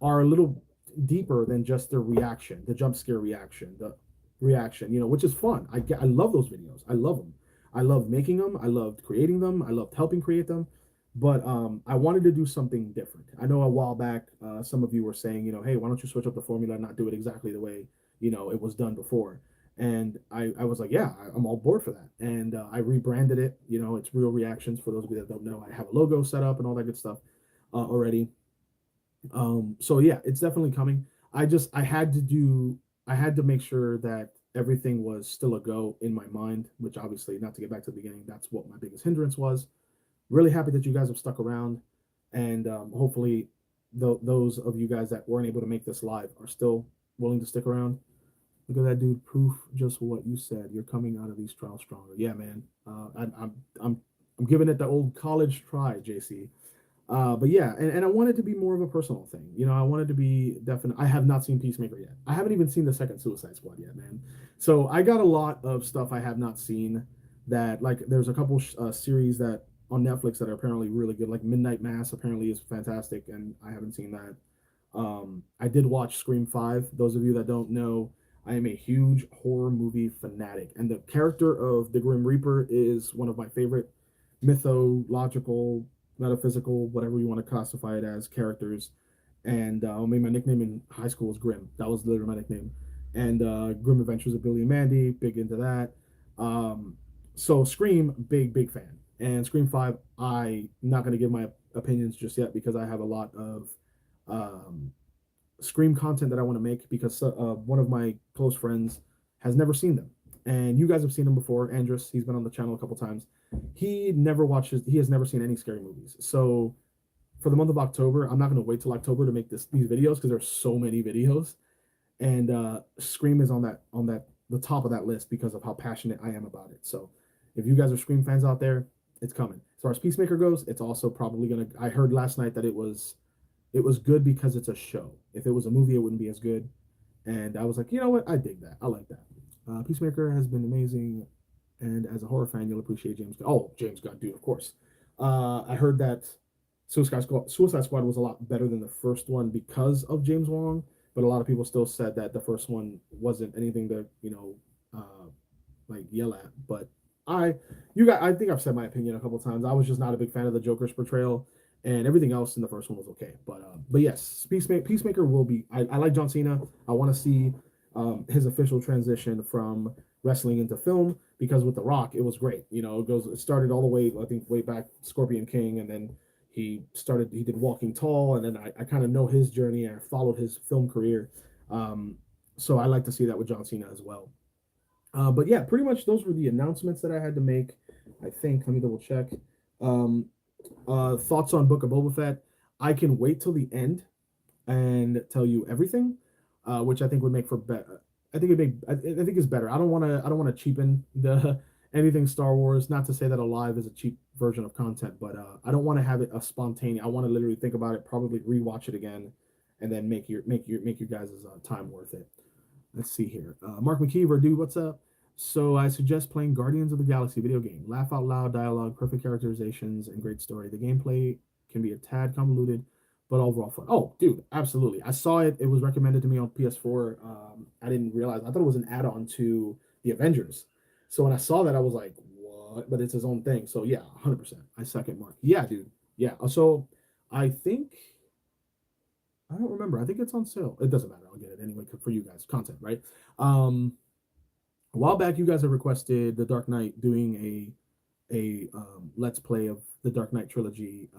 are a little deeper than just the reaction, the jump scare reaction, the reaction, which is fun. I love those videos. I love them. I love making them. I loved creating them. I loved helping create them. But I wanted to do something different. I know a while back, some of you were saying, hey, why don't you switch up the formula and not do it exactly the way, it was done before. And I was like, yeah, I'm all board for that. And I rebranded it. It's Real Reactions. For those of you that don't know, I have a logo set up and all that good stuff already. So yeah, it's definitely coming. I had to make sure that everything was still a go in my mind, which obviously, not to get back to the beginning, that's what my biggest hindrance was. Really happy that you guys have stuck around, and hopefully, those of you guys that weren't able to make this live are still willing to stick around. Look at that, dude. Proof just what you said. You're coming out of these trials stronger. Yeah, man. I'm giving it the old college try, JC. But yeah, and I want it to be more of a personal thing. I wanted to be definite. I have not seen Peacemaker yet. I haven't even seen the second Suicide Squad yet, man. So I got a lot of stuff I have not seen. That like there's a couple series that on Netflix that are apparently really good. Like Midnight Mass apparently is fantastic, and I haven't seen that. I did watch Scream 5. Those of you that don't know, I am a huge horror movie fanatic, and the character of the Grim Reaper is one of my favorite mythological, metaphysical, whatever you want to classify it as, characters. And I mean, my nickname in high school was Grim. That was literally my nickname. And Grim Adventures of Billy and Mandy, big into that. So Scream, big fan. And Scream 5, I'm not going to give my opinions just yet because I have a lot of um, Scream content that I want to make because one of my close friends has never seen them. And you guys have seen him before. Andrus, he's been on the channel a couple times. He has never seen any scary movies. So for the month of October, I'm not going to wait till October to make these videos because there's so many videos. And Scream is on that the top of that list because of how passionate I am about it. So if you guys are Scream fans out there, it's coming. As far as Peacemaker goes, it's also probably gonna. I heard last night that it was good because it's a show. If it was a movie, it wouldn't be as good. and I was like, you know what, I dig that. I like that. Peacemaker has been amazing, and as a horror fan, you'll appreciate James. Oh, James Gunn, dude, of course. I heard that Suicide Squad was a lot better than the first one because of James Wong, but a lot of people still said that the first one wasn't anything to like yell at. But I, I think I've said my opinion a couple of times. I was just not a big fan of the Joker's portrayal, and everything else in the first one was okay. But yes, Peacemaker will be. I like John Cena. I want to see his official transition from wrestling into film because with The Rock, it was great. It started all the way, I think, way back Scorpion King, and then he did Walking Tall, and then I kind of know his journey and I followed his film career. Um, so I like to see that with John Cena as well. But yeah, pretty much those were the announcements that I had to make. I think. Let me double check. Um, Thoughts on Book of Boba Fett. I can wait till the end and tell you everything, which I think would make for better. I think it's better. I don't want to cheapen the anything Star Wars. Not to say that Alive is a cheap version of content, but I don't want to have it a spontaneous. I want to literally think about it, probably rewatch it again, and then make your guys' time worth it. Let's see here. Mark McKeever, dude, what's up? So I suggest playing Guardians of the Galaxy video game. Laugh out loud dialogue, perfect characterizations, and great story. The gameplay can be a tad convoluted, but overall fun. Oh, dude, absolutely. I saw it. It was recommended to me on PS4. I didn't realize. I thought it was an add-on to the Avengers. So when I saw that, I was like, what? But it's his own thing. So yeah, 100%. I second Mark. Yeah, dude. Yeah. So I think I don't remember. I think it's on sale. It doesn't matter. I'll get it anyway for you guys. Content, right? Um, a while back, you guys have requested the Dark Knight doing a let's play of the Dark Knight trilogy.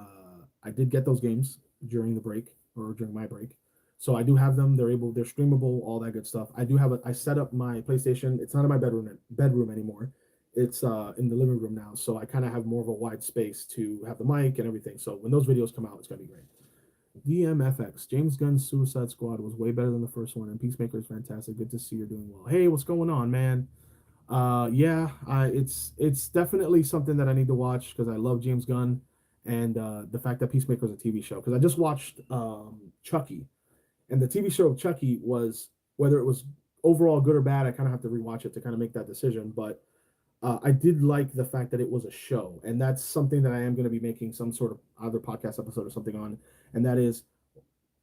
I did get those games during the break or during my break, so I do have them. They're streamable, all that good stuff. I do have I set up my PlayStation. It's not in my bedroom anymore. It's in the living room now, so I kind of have more of a wide space to have the mic and everything. So when those videos come out, it's gonna be great. DMFX, James Gunn's Suicide Squad was way better than the first one, and Peacemaker is fantastic. Good to see you're doing well. Hey, what's going on, man? Yeah, it's definitely something that I need to watch because I love James Gunn, and the fact that Peacemaker is a TV show. Because I just watched Chucky, and the TV show of Chucky was whether it was overall good or bad. I kind of have to rewatch it to kind of make that decision, but I did like the fact that it was a show, and that's something that I am going to be making some sort of other podcast episode or something on, and that is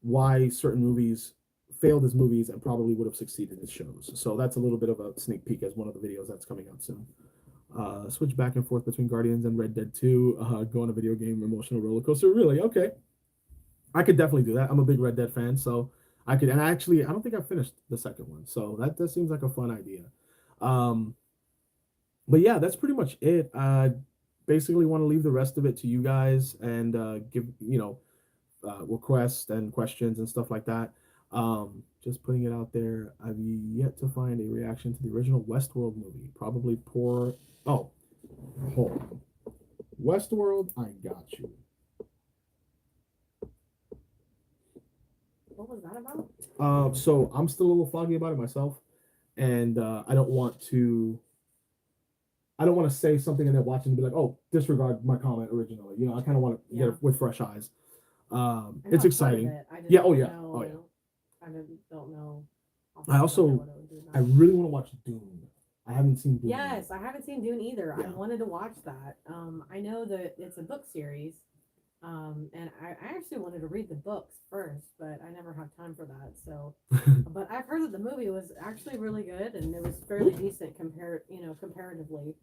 why certain movies failed as movies and probably would have succeeded as shows. So that's a little bit of a sneak peek as one of the videos that's coming out soon. Switch back and forth between Guardians and Red Dead 2. Go on a video game emotional roller coaster. Really? Okay. I could definitely do that. I'm a big Red Dead fan, so I could. And I don't think I finished the second one, so that seems like a fun idea. Um, but yeah, that's pretty much it. Basically want to leave the rest of it to you guys and give requests and questions and stuff like that. Just putting it out there. I've yet to find a reaction to the original Westworld movie. Probably poor. Oh, hold on. Westworld, I got you. What was that about? So I'm still a little foggy about it myself, and I don't want to. I don't want to say something and then watch it and be like, "Oh, disregard my comment originally." I kind of want to get it with fresh eyes. It's exciting. Yeah. Oh yeah. Know, oh yeah. I don't know. I really want to watch Dune. I haven't seen Dune. Yes, yet. I haven't seen Dune either. Yeah. I wanted to watch that. I know that it's a book series. And I actually wanted to read the books first, but I never have time for that. So, but I've heard that the movie was actually really good and it was fairly decent comparatively.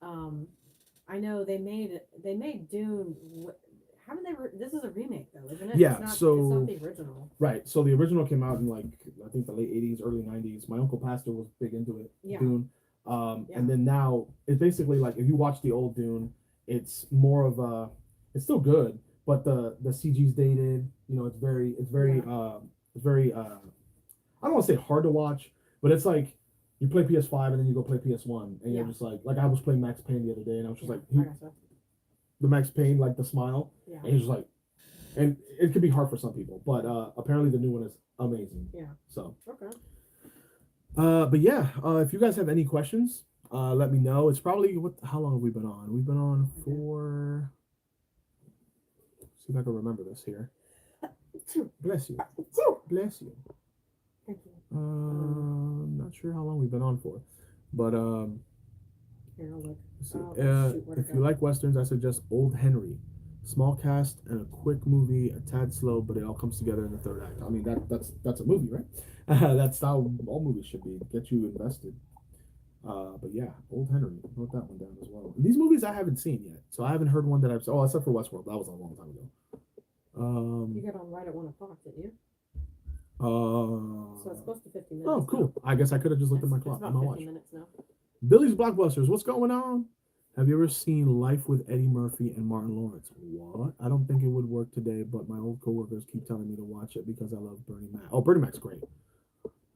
I know they made Dune. Haven't they? This is a remake though, isn't it? Yeah. It's not the original. Right. So the original came out in I think the late '80s, early '90s. My uncle Pastor was big into it. Yeah. Dune. And then now it's basically like if you watch the old Dune, it's more of a. It's still good, but the CG's dated. It's very I don't want to say hard to watch, but it's like you play PS5 and then you go play PS1 and you're just like I was playing Max Payne the other day and I was just the Max Payne, like the smile. Yeah. And he's just like, and it could be hard for some people, but apparently the new one is amazing. Yeah. So. Okay. But yeah, if you guys have any questions, let me know. It's probably how long have we been on? We've been on for. See if I can remember this here. Bless you. Bless you. Thank you. Not sure how long we've been on for, but Here, I'll look. let's see. Shoot, where'd it If you go? like westerns, I suggest Old Henry. Small cast and a quick movie, a tad slow, but it all comes together in the third act. I mean, that's a movie, right? That's how all movies should be. Get you invested. But yeah, Old Henry. Wrote that one down as well. And these movies I haven't seen yet, so I haven't heard one that I've. Oh, except for Westworld. That was a long time ago. You got on right at 1 o'clock, didn't you? So So it's close to 50 minutes. Oh, cool. Now. I guess I could have just looked at my It's clock about on my 50 watch. minutes now. Billy's Blockbusters. What's going on? Have you ever seen Life with Eddie Murphy and Martin Lawrence? What? I don't think it would work today, but my old coworkers keep telling me to watch it because I love Bernie Mac. Oh, Bernie Mac's great.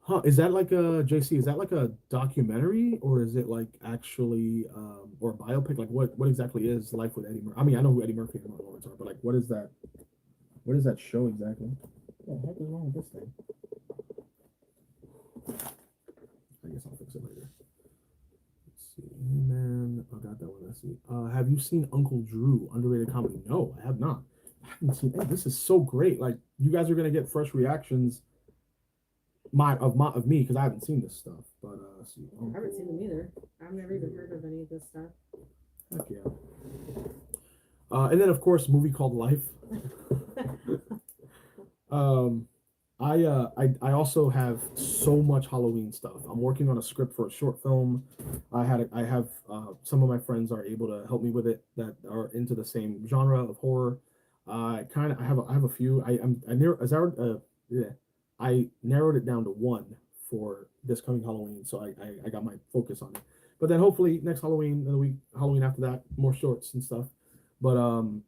Huh? Is that like a JC? Is that like a documentary, or is it like actually, or a biopic? Like what exactly is Life with Eddie Murphy? I mean, I know who Eddie Murphy and Martin Lawrence are, but like, what is that? What is that show exactly? What the heck is wrong with this thing? I guess I'll fix it later. Let's see. Man, I got that one. Let's see. Have you seen Uncle Drew? Underrated comedy? No, I have not. I haven't seen. Hey, this is so great. Like, you guys are gonna get fresh reactions. Of me because I haven't seen this stuff. But let's see. I haven't seen them either. I've never even heard of any of this stuff. Heck yeah. And then of course, a movie called Life. I also have so much Halloween stuff. I'm working on a script for a short film. I have some of my friends are able to help me with it that are into the same genre of horror. I have a few. I narrowed it down to one for this coming Halloween, so I got my focus on it. But then hopefully next Halloween and the week Halloween after that, more shorts and stuff. But I'm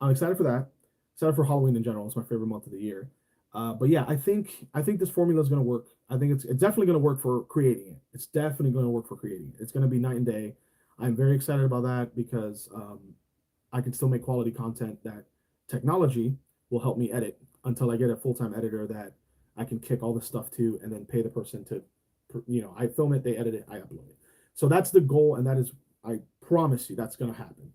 excited for that. Excited for Halloween in general. It's my favorite month of the year. But yeah, I think this formula is going to work. I think it's definitely going to work for creating it. It's definitely going to work for creating it. It's going to be night and day. I'm very excited about that because I can still make quality content that technology will help me edit until I get a full-time editor that I can kick all this stuff to and then pay the person to, I film it, they edit it, I upload it. So that's the goal, and that is, I promise you, that's going to happen.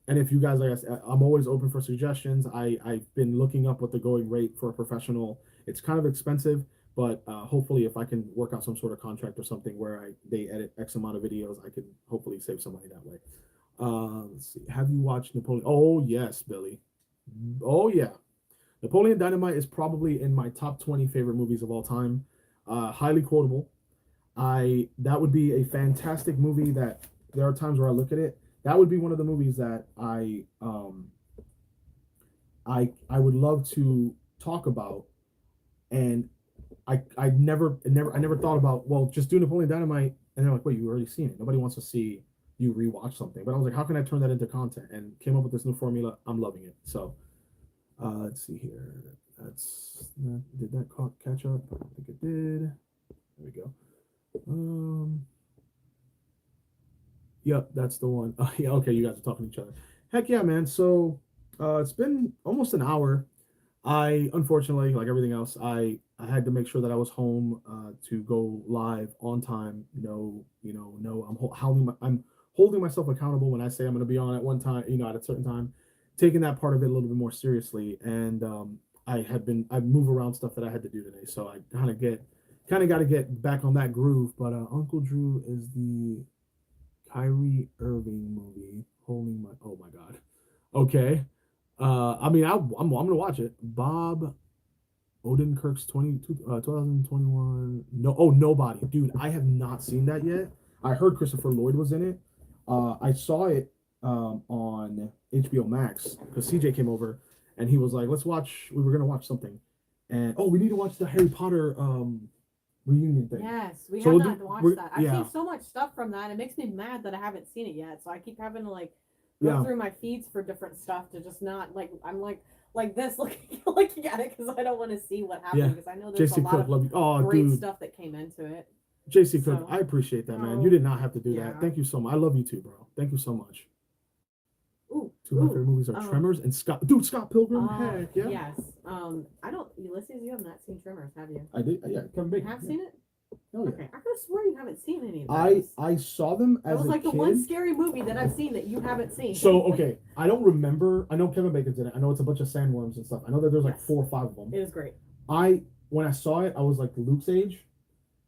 And if you guys, I'm always open for suggestions. I've been looking up what the going rate for a professional. It's kind of expensive, but hopefully if I can work out some sort of contract or something where they edit X amount of videos, I could hopefully save some money that way. Let's see. Have you watched Napoleon? Oh, yes, Billy. Oh, yeah. Napoleon Dynamite is probably in my top 20 favorite movies of all time. Highly quotable. That would be a fantastic movie that there are times where I look at it. That would be one of the movies that I would love to talk about, and I never thought about, well, just do Napoleon Dynamite, and they're like, wait, you've already seen it. Nobody wants to see you rewatch something. But I was like, how can I turn that into content? And came up with this new formula. I'm loving it. So let's see here. Did that catch up? I don't think it did. There we go. Yep, that's the one. Yeah, okay, you guys are talking to each other. Heck yeah, man. So it's been almost an hour. I unfortunately, like everything else, I had to make sure that I was home to go live on time. No, I'm holding myself accountable when I say I'm going to be on at one time, at a certain time, taking that part of it a little bit more seriously. And I move around stuff that I had to do today, so I kind of got to get back on that groove. But Uncle Drew is the Kyrie Irving movie. Oh my God. Okay. I mean, I'm gonna watch it. Bob Odenkirk's 2021. Nobody, dude. I have not seen that yet. I heard Christopher Lloyd was in it. I saw it on HBO Max because CJ came over and he was like, "Let's watch." We were gonna watch something, and we need to watch the Harry Potter reunion thing. Yes, we have not watched that. I've seen so much stuff from that. It makes me mad that I haven't seen it yet. So I keep having to go through my feeds for different stuff to just not I'm like this looking at it because I don't want to see what happened because I know there's JC a lot Cook, of great stuff that came into it. JC Cook, I appreciate that, man. You did not have to do that. Thank you so much. I love you too, bro. Thank you so much. Two of my favorite movies are Tremors and Scott Pilgrim. Heck yeah. Yes. Ulysses, you have not seen Tremors, have you? I did. Yeah, Kevin Bacon. You have seen it? Oh, yeah. Okay. I could have sworn you haven't seen any of those. I saw them as a kid. It was like the one scary movie that I've seen that you haven't seen. So, okay. I don't remember. I know Kevin Bacon's in it. I know it's a bunch of sandworms and stuff. I know that there's 4 or 5 of them. It is great. When when I saw it, I was like Luke's age,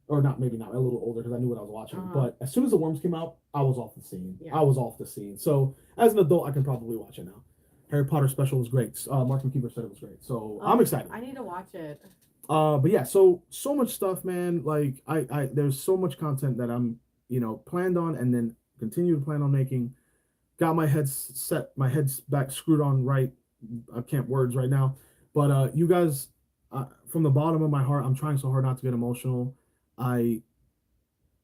or not, maybe not, a little older because I knew what I was watching. But as soon as the worms came out, I was off the scene. Yeah. I was off the scene. So as an adult, I can probably watch it now. Harry Potter special was great. Mark McKeever said it was great, so I'm excited. I need to watch it. But yeah, so much stuff, man. Like there's so much content that I'm planned on, and then continue to plan on making. Got my head set, my head's back screwed on right. I can't words right now, but you guys, from the bottom of my heart, I'm trying so hard not to get emotional. I,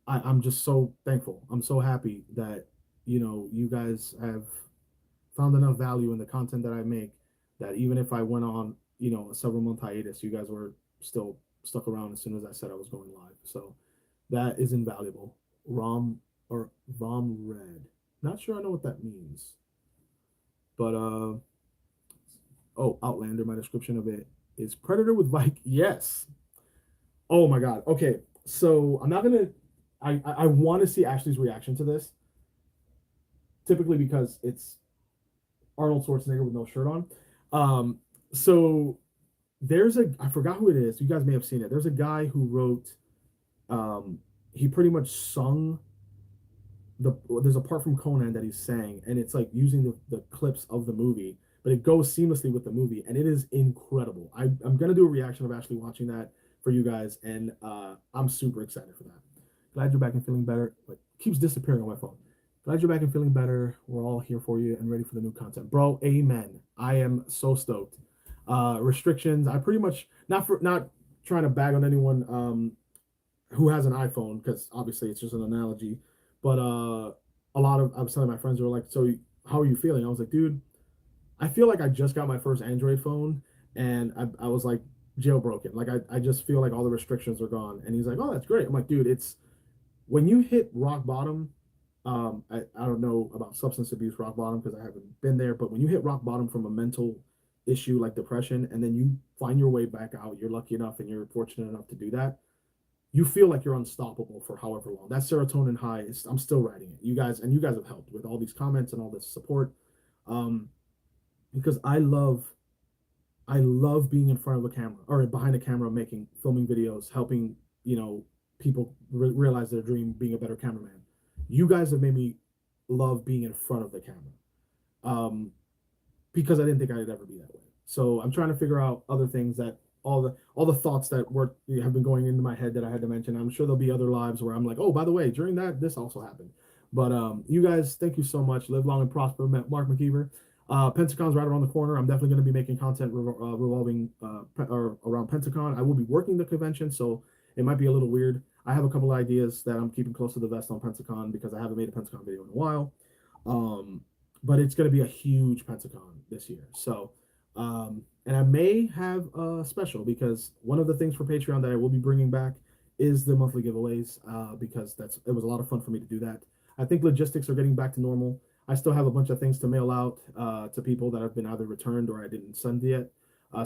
I'm just so thankful. I'm so happy that you guys have found enough value in the content that I make, that even if I went on a several month hiatus, you guys were still stuck around as soon as I said I was going live. So that is invaluable. Rom or Vom Red. Not sure I know what that means. But oh, Outlander, my description of it is Predator with Viking. Yes. Oh my god. Okay. So I'm not gonna I want to see Ashley's reaction to this. Typically because it's Arnold Schwarzenegger with no shirt on. So there's I forgot who it is. You guys may have seen it. There's a guy who wrote he pretty much sung there's a part from Conan that he's saying, and it's like using the clips of the movie, but it goes seamlessly with the movie, and it is incredible. I'm gonna do a reaction of actually watching that for you guys, and I'm super excited for that. Glad you're back and feeling better. But keeps disappearing on my phone. Glad you're back and feeling better. We're all here for you and ready for the new content, bro. Amen. I am so stoked. Restrictions. I pretty much not trying to bag on anyone who has an iPhone, because obviously it's just an analogy. But a lot of I was telling my friends, who were like, "So how are you feeling?" I was like, "Dude, I feel like I just got my first Android phone, and I was like jailbroken. Like I just feel like all the restrictions are gone." And he's like, "Oh, that's great." I'm like, "Dude, it's when you hit rock bottom." I don't know about substance abuse rock bottom because I haven't been there, but when you hit rock bottom from a mental issue like depression, and then you find your way back out, you're lucky enough and you're fortunate enough to do that, you feel like you're unstoppable for however long. That serotonin high is, I'm still riding it. You guys have helped with all these comments and all this support. Um, because I love being in front of a camera or behind a camera, filming videos, helping, people realize their dream, being a better cameraman. You guys have made me love being in front of the camera. Um, because I didn't think I'd ever be that way. So I'm trying to figure out other things that all the thoughts that have been going into my head that I had to mention. I'm sure there'll be other lives where I'm like, oh, by the way, during that this also happened. But you guys, thank you so much. Live long and prosper, Mark McKeever. Pentacon's right around the corner. I'm definitely going to be making content revolving or around Pentacon. I will be working the convention, so it might be a little weird. I have a couple of ideas that I'm keeping close to the vest on Pentacon because I haven't made a Pentacon video in a while. But it's going to be a huge Pentacon this year. So, and I may have a special because one of the things for Patreon that I will be bringing back is the monthly giveaways because it was a lot of fun for me to do that. I think logistics are getting back to normal. I still have a bunch of things to mail out to people that have been either returned or I didn't send yet.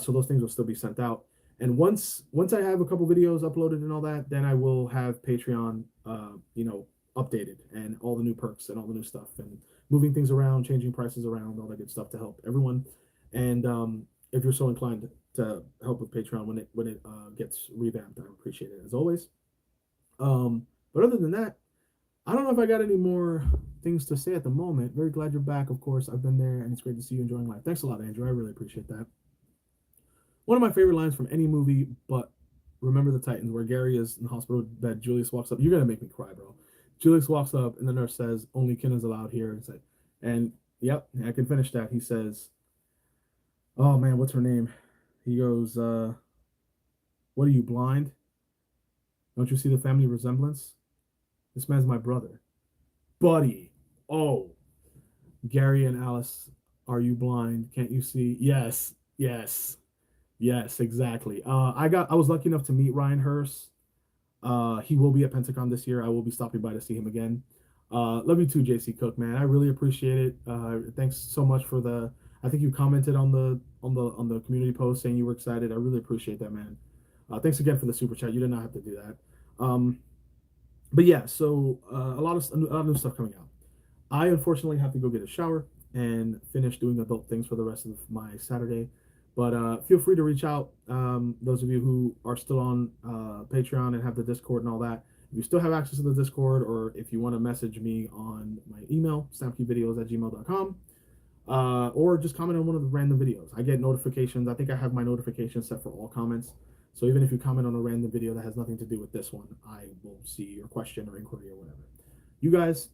So those things will still be sent out. And once I have a couple videos uploaded and all that, then I will have Patreon, updated and all the new perks and all the new stuff and moving things around, changing prices around, all that good stuff to help everyone. And if you're so inclined to help with Patreon when it gets revamped, I appreciate it as always. But other than that, I don't know if I got any more things to say at the moment. Very glad you're back. Of course, I've been there, and it's great to see you enjoying life. Thanks a lot, Andrew. I really appreciate that. One of my favorite lines from any movie, but Remember the Titans, where Gary is in the hospital bed, Julius walks up. You're gonna make me cry, bro. Julius walks up, and the nurse says, "Only kin is allowed here." And yep, I can finish that. He says, "Oh man, what's her name?" He goes, "What are you, blind? Don't you see the family resemblance? This man's my brother, buddy." Oh, Gary and Alice, are you blind? Can't you see? Yes, yes, yes, exactly. I was lucky enough to meet Ryan Hurst. He will be at Pentacon this year. I will be stopping by to see him again. Love you too, JC Cook, man. I really appreciate it. Thanks so much for I think you commented on the community post saying you were excited. I really appreciate that, man. Thanks again for the super chat. You did not have to do that. But yeah, so a lot of new stuff coming out. I unfortunately have to go get a shower and finish doing adult things for the rest of my Saturday. But feel free to reach out. Those of you who are still on Patreon and have the Discord and all that. If you still have access to the Discord, or if you want to message me on my email, snapkeyvideos@gmail.com, or just comment on one of the random videos. I get notifications. I think I have my notifications set for all comments. So even if you comment on a random video that has nothing to do with this one, I will see your question or inquiry or whatever. You guys,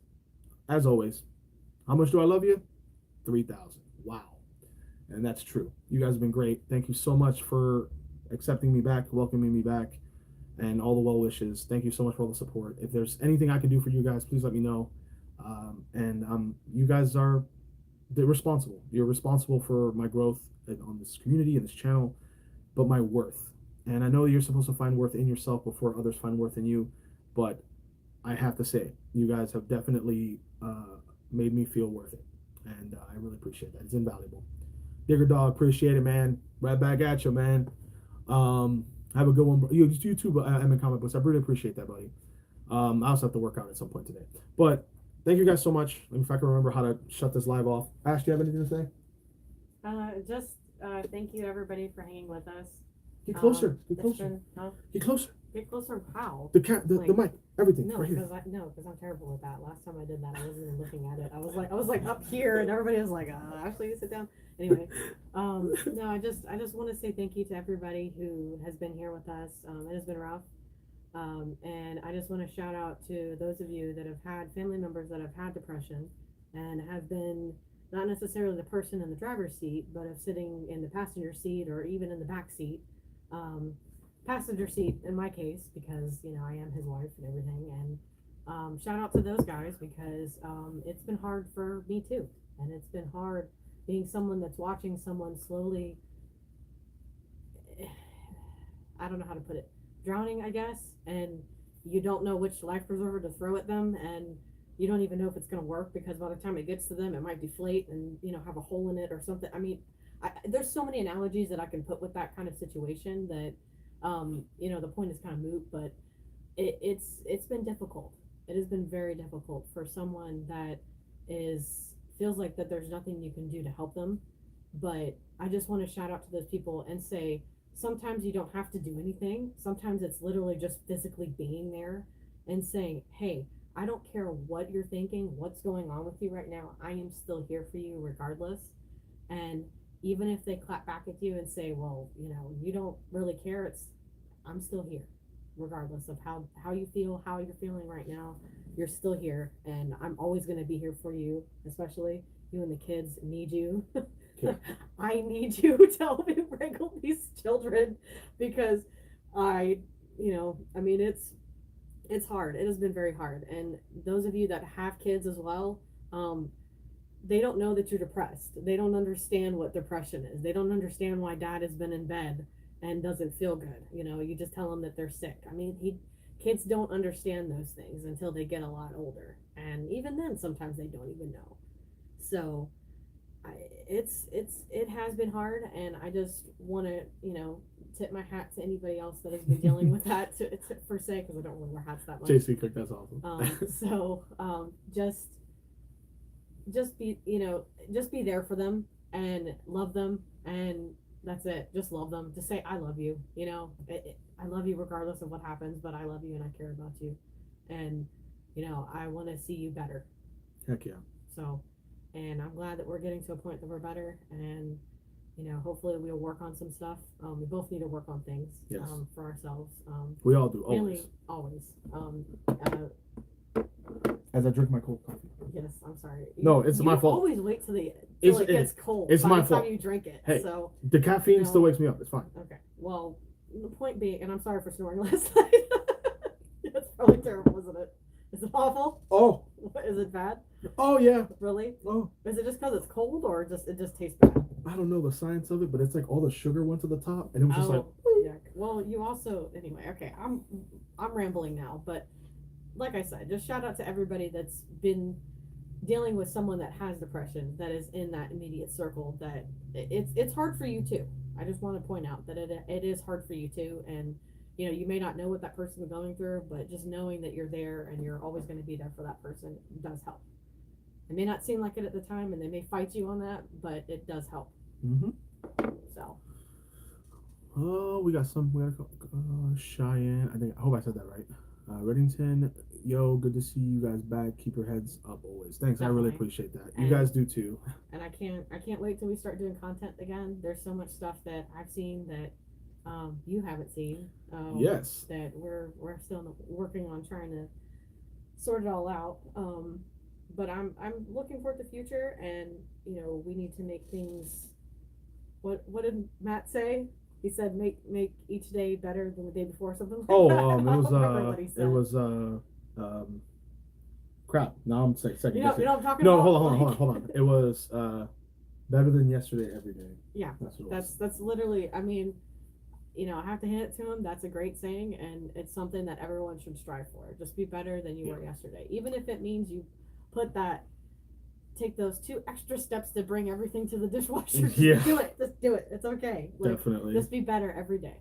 as always, how much do I love you? 3,000. Wow. And that's true. You guys have been great. Thank you so much for accepting me back, welcoming me back, and all the well wishes. Thank you so much for all the support. If there's anything I can do for you guys, please let me know. You guys are responsible. You're responsible for my growth on this community and this channel, but my worth. And I know you're supposed to find worth in yourself before others find worth in you, but I have to say, you guys have definitely made me feel worth it, and I really appreciate that. It's invaluable. Digger Dog, appreciate it, man. Right back at you, man. Have a good one. You too, I'm in comic books. I really appreciate that, buddy. I also have to work out at some point today. But thank you guys so much. If I can remember how to shut this live off. Ash, do you have anything to say? Thank you everybody for hanging with us. Get closer. Get closer. Get closer. Get closer. How? The mic, everything. No, right here. because I'm terrible with that. Last time I did that, I wasn't even looking at it. I was like up here, and everybody was like, "Ashley, you sit down." Anyway, no, I just want to say thank you to everybody who has been here with us. It has been rough, and I just want to shout out to those of you that have had family members that have had depression, and have been not necessarily the person in the driver's seat, but of sitting in the passenger seat or even in the back seat. Passenger seat in my case, because I am his wife and everything, and shout out to those guys, because it's been hard for me too, and it's been hard being someone that's watching someone slowly, I don't know how to put it, drowning, I guess, and you don't know which life preserver to throw at them, and you don't even know if it's going to work, because by the time it gets to them it might deflate and have a hole in it or something. I mean, there's so many analogies that I can put with that kind of situation that the point is kind of moot, but it's been difficult. It has been very difficult for someone that feels like that there's nothing you can do to help them. But I just want to shout out to those people and say, sometimes you don't have to do anything. Sometimes it's literally just physically being there and saying, hey, I don't care what you're thinking, what's going on with you right now, I am still here for you regardless. And even if they clap back at you and say, well, you don't really care, I'm still here regardless of how you feel, how you're feeling right now. You're still here, and I'm always going to be here for you, especially you and the kids need you. Okay. I need you to help me wrangle these children, because it's hard. It has been very hard. And those of you that have kids as well, they don't know that you're depressed. They don't understand what depression is. They don't understand why dad has been in bed and doesn't feel good. You just tell them that they're sick. I mean, kids don't understand those things until they get a lot older. And even then, sometimes they don't even know. So it has been hard, and I just want to, tip my hat to anybody else that has been dealing with that per se, because I don't really wear hats that much. JC Cook, that's awesome. Just be there for them and love them, and that's it. Just love them. Just say, I love you. I love you regardless of what happens, but I love you and I care about you. And, I want to see you better. Heck yeah. So, and I'm glad that we're getting to a point that we're better, and, hopefully we'll work on some stuff. We both need to work on things, yes, for ourselves. We all do, always. Always. As I drink my cold coffee. Yes, I'm sorry. No, it's my fault. Always wait till it gets cold. It's my fault. By the time you drink it. Hey, so the caffeine still wakes me up. It's fine. Okay. Well, the point being, and I'm sorry for snoring last night. It's probably terrible, isn't it? Is it awful? Oh. Is it bad? Oh yeah. Really? Oh. Is it just because it's cold, or it just tastes bad? I don't know the science of it, but it's like all the sugar went to the top, and it was just like. Yeah. Well, you also anyway. Okay, I'm rambling now, but like I said, just shout out to everybody that's been dealing with someone that has depression, that is in that immediate circle, that it's hard for you too. I just want to point out that it is hard for you too, and you may not know what that person is going through, but just knowing that you're there and you're always going to be there for that person does help. It may not seem like it at the time, and they may fight you on that, but it does help. Mm-hmm. So. Oh, we got Cheyenne. I hope I said that right. Reddington, yo, good to see you guys back. Keep your heads up always. Thanks, Definitely. I really appreciate that. You guys do too. And I can't wait till we start doing content again. There's so much stuff that I've seen that you haven't seen. Yes. That we're still working on trying to sort it all out. But I'm looking forward to the future, and we need to make things. What did Matt say? He said make each day better than the day before, something like that. It was crap. Now I'm second. You know what I'm talking about? No, hold on. It was better than yesterday every day. Yeah, that's literally. I mean, I have to hand it to him. That's a great saying, and it's something that everyone should strive for. Just be better than you were yesterday, even if it means you take those 2 extra steps to bring everything to the dishwasher. Just do it. It's okay. Definitely. Just be better every day.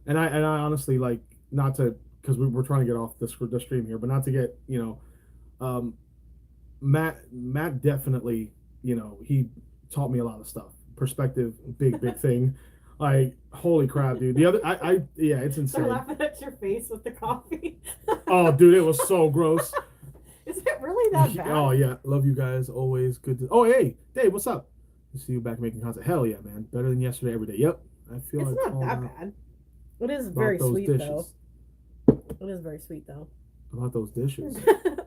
And I honestly, like, not to, because we're trying to get off the stream here, but not to get, Matt definitely, he taught me a lot of stuff. Perspective, big thing. Like, holy crap, dude. The other, yeah, it's insane. I'm laughing at your face with the coffee. Oh, dude, it was so gross. Is it really that bad? Oh, yeah. Love you guys. Always good to... Oh, hey. Dave, what's up? To see you back making content. Hell yeah, man. Better than yesterday every day. Yep. I feel it's not that bad. It is very sweet, dishes. Though. It is very sweet, though. About those dishes.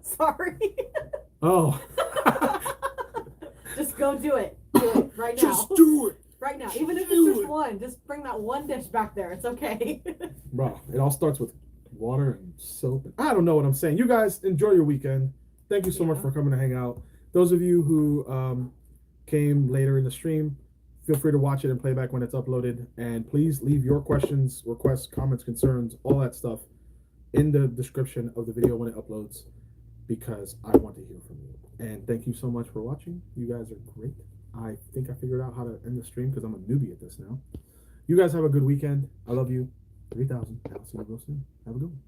Sorry. Oh. Just go do it. Do it right now. Just do it. Right now. Even if it's just one. Just bring that one dish back there. It's okay. Bro, it all starts with water and soap. I don't know what I'm saying. You guys enjoy your weekend. Thank you so much for coming to hang out. Those of you who came later in the stream, feel free to watch it and play back when it's uploaded. And please leave your questions, requests, comments, concerns, all that stuff in the description of the video when it uploads, because I want to hear from you. And thank you so much for watching. You guys are great. I think I figured out how to end the stream because I'm a newbie at this now. You guys have a good weekend. I love you. 3,000. I'll see you real soon. Have a good one.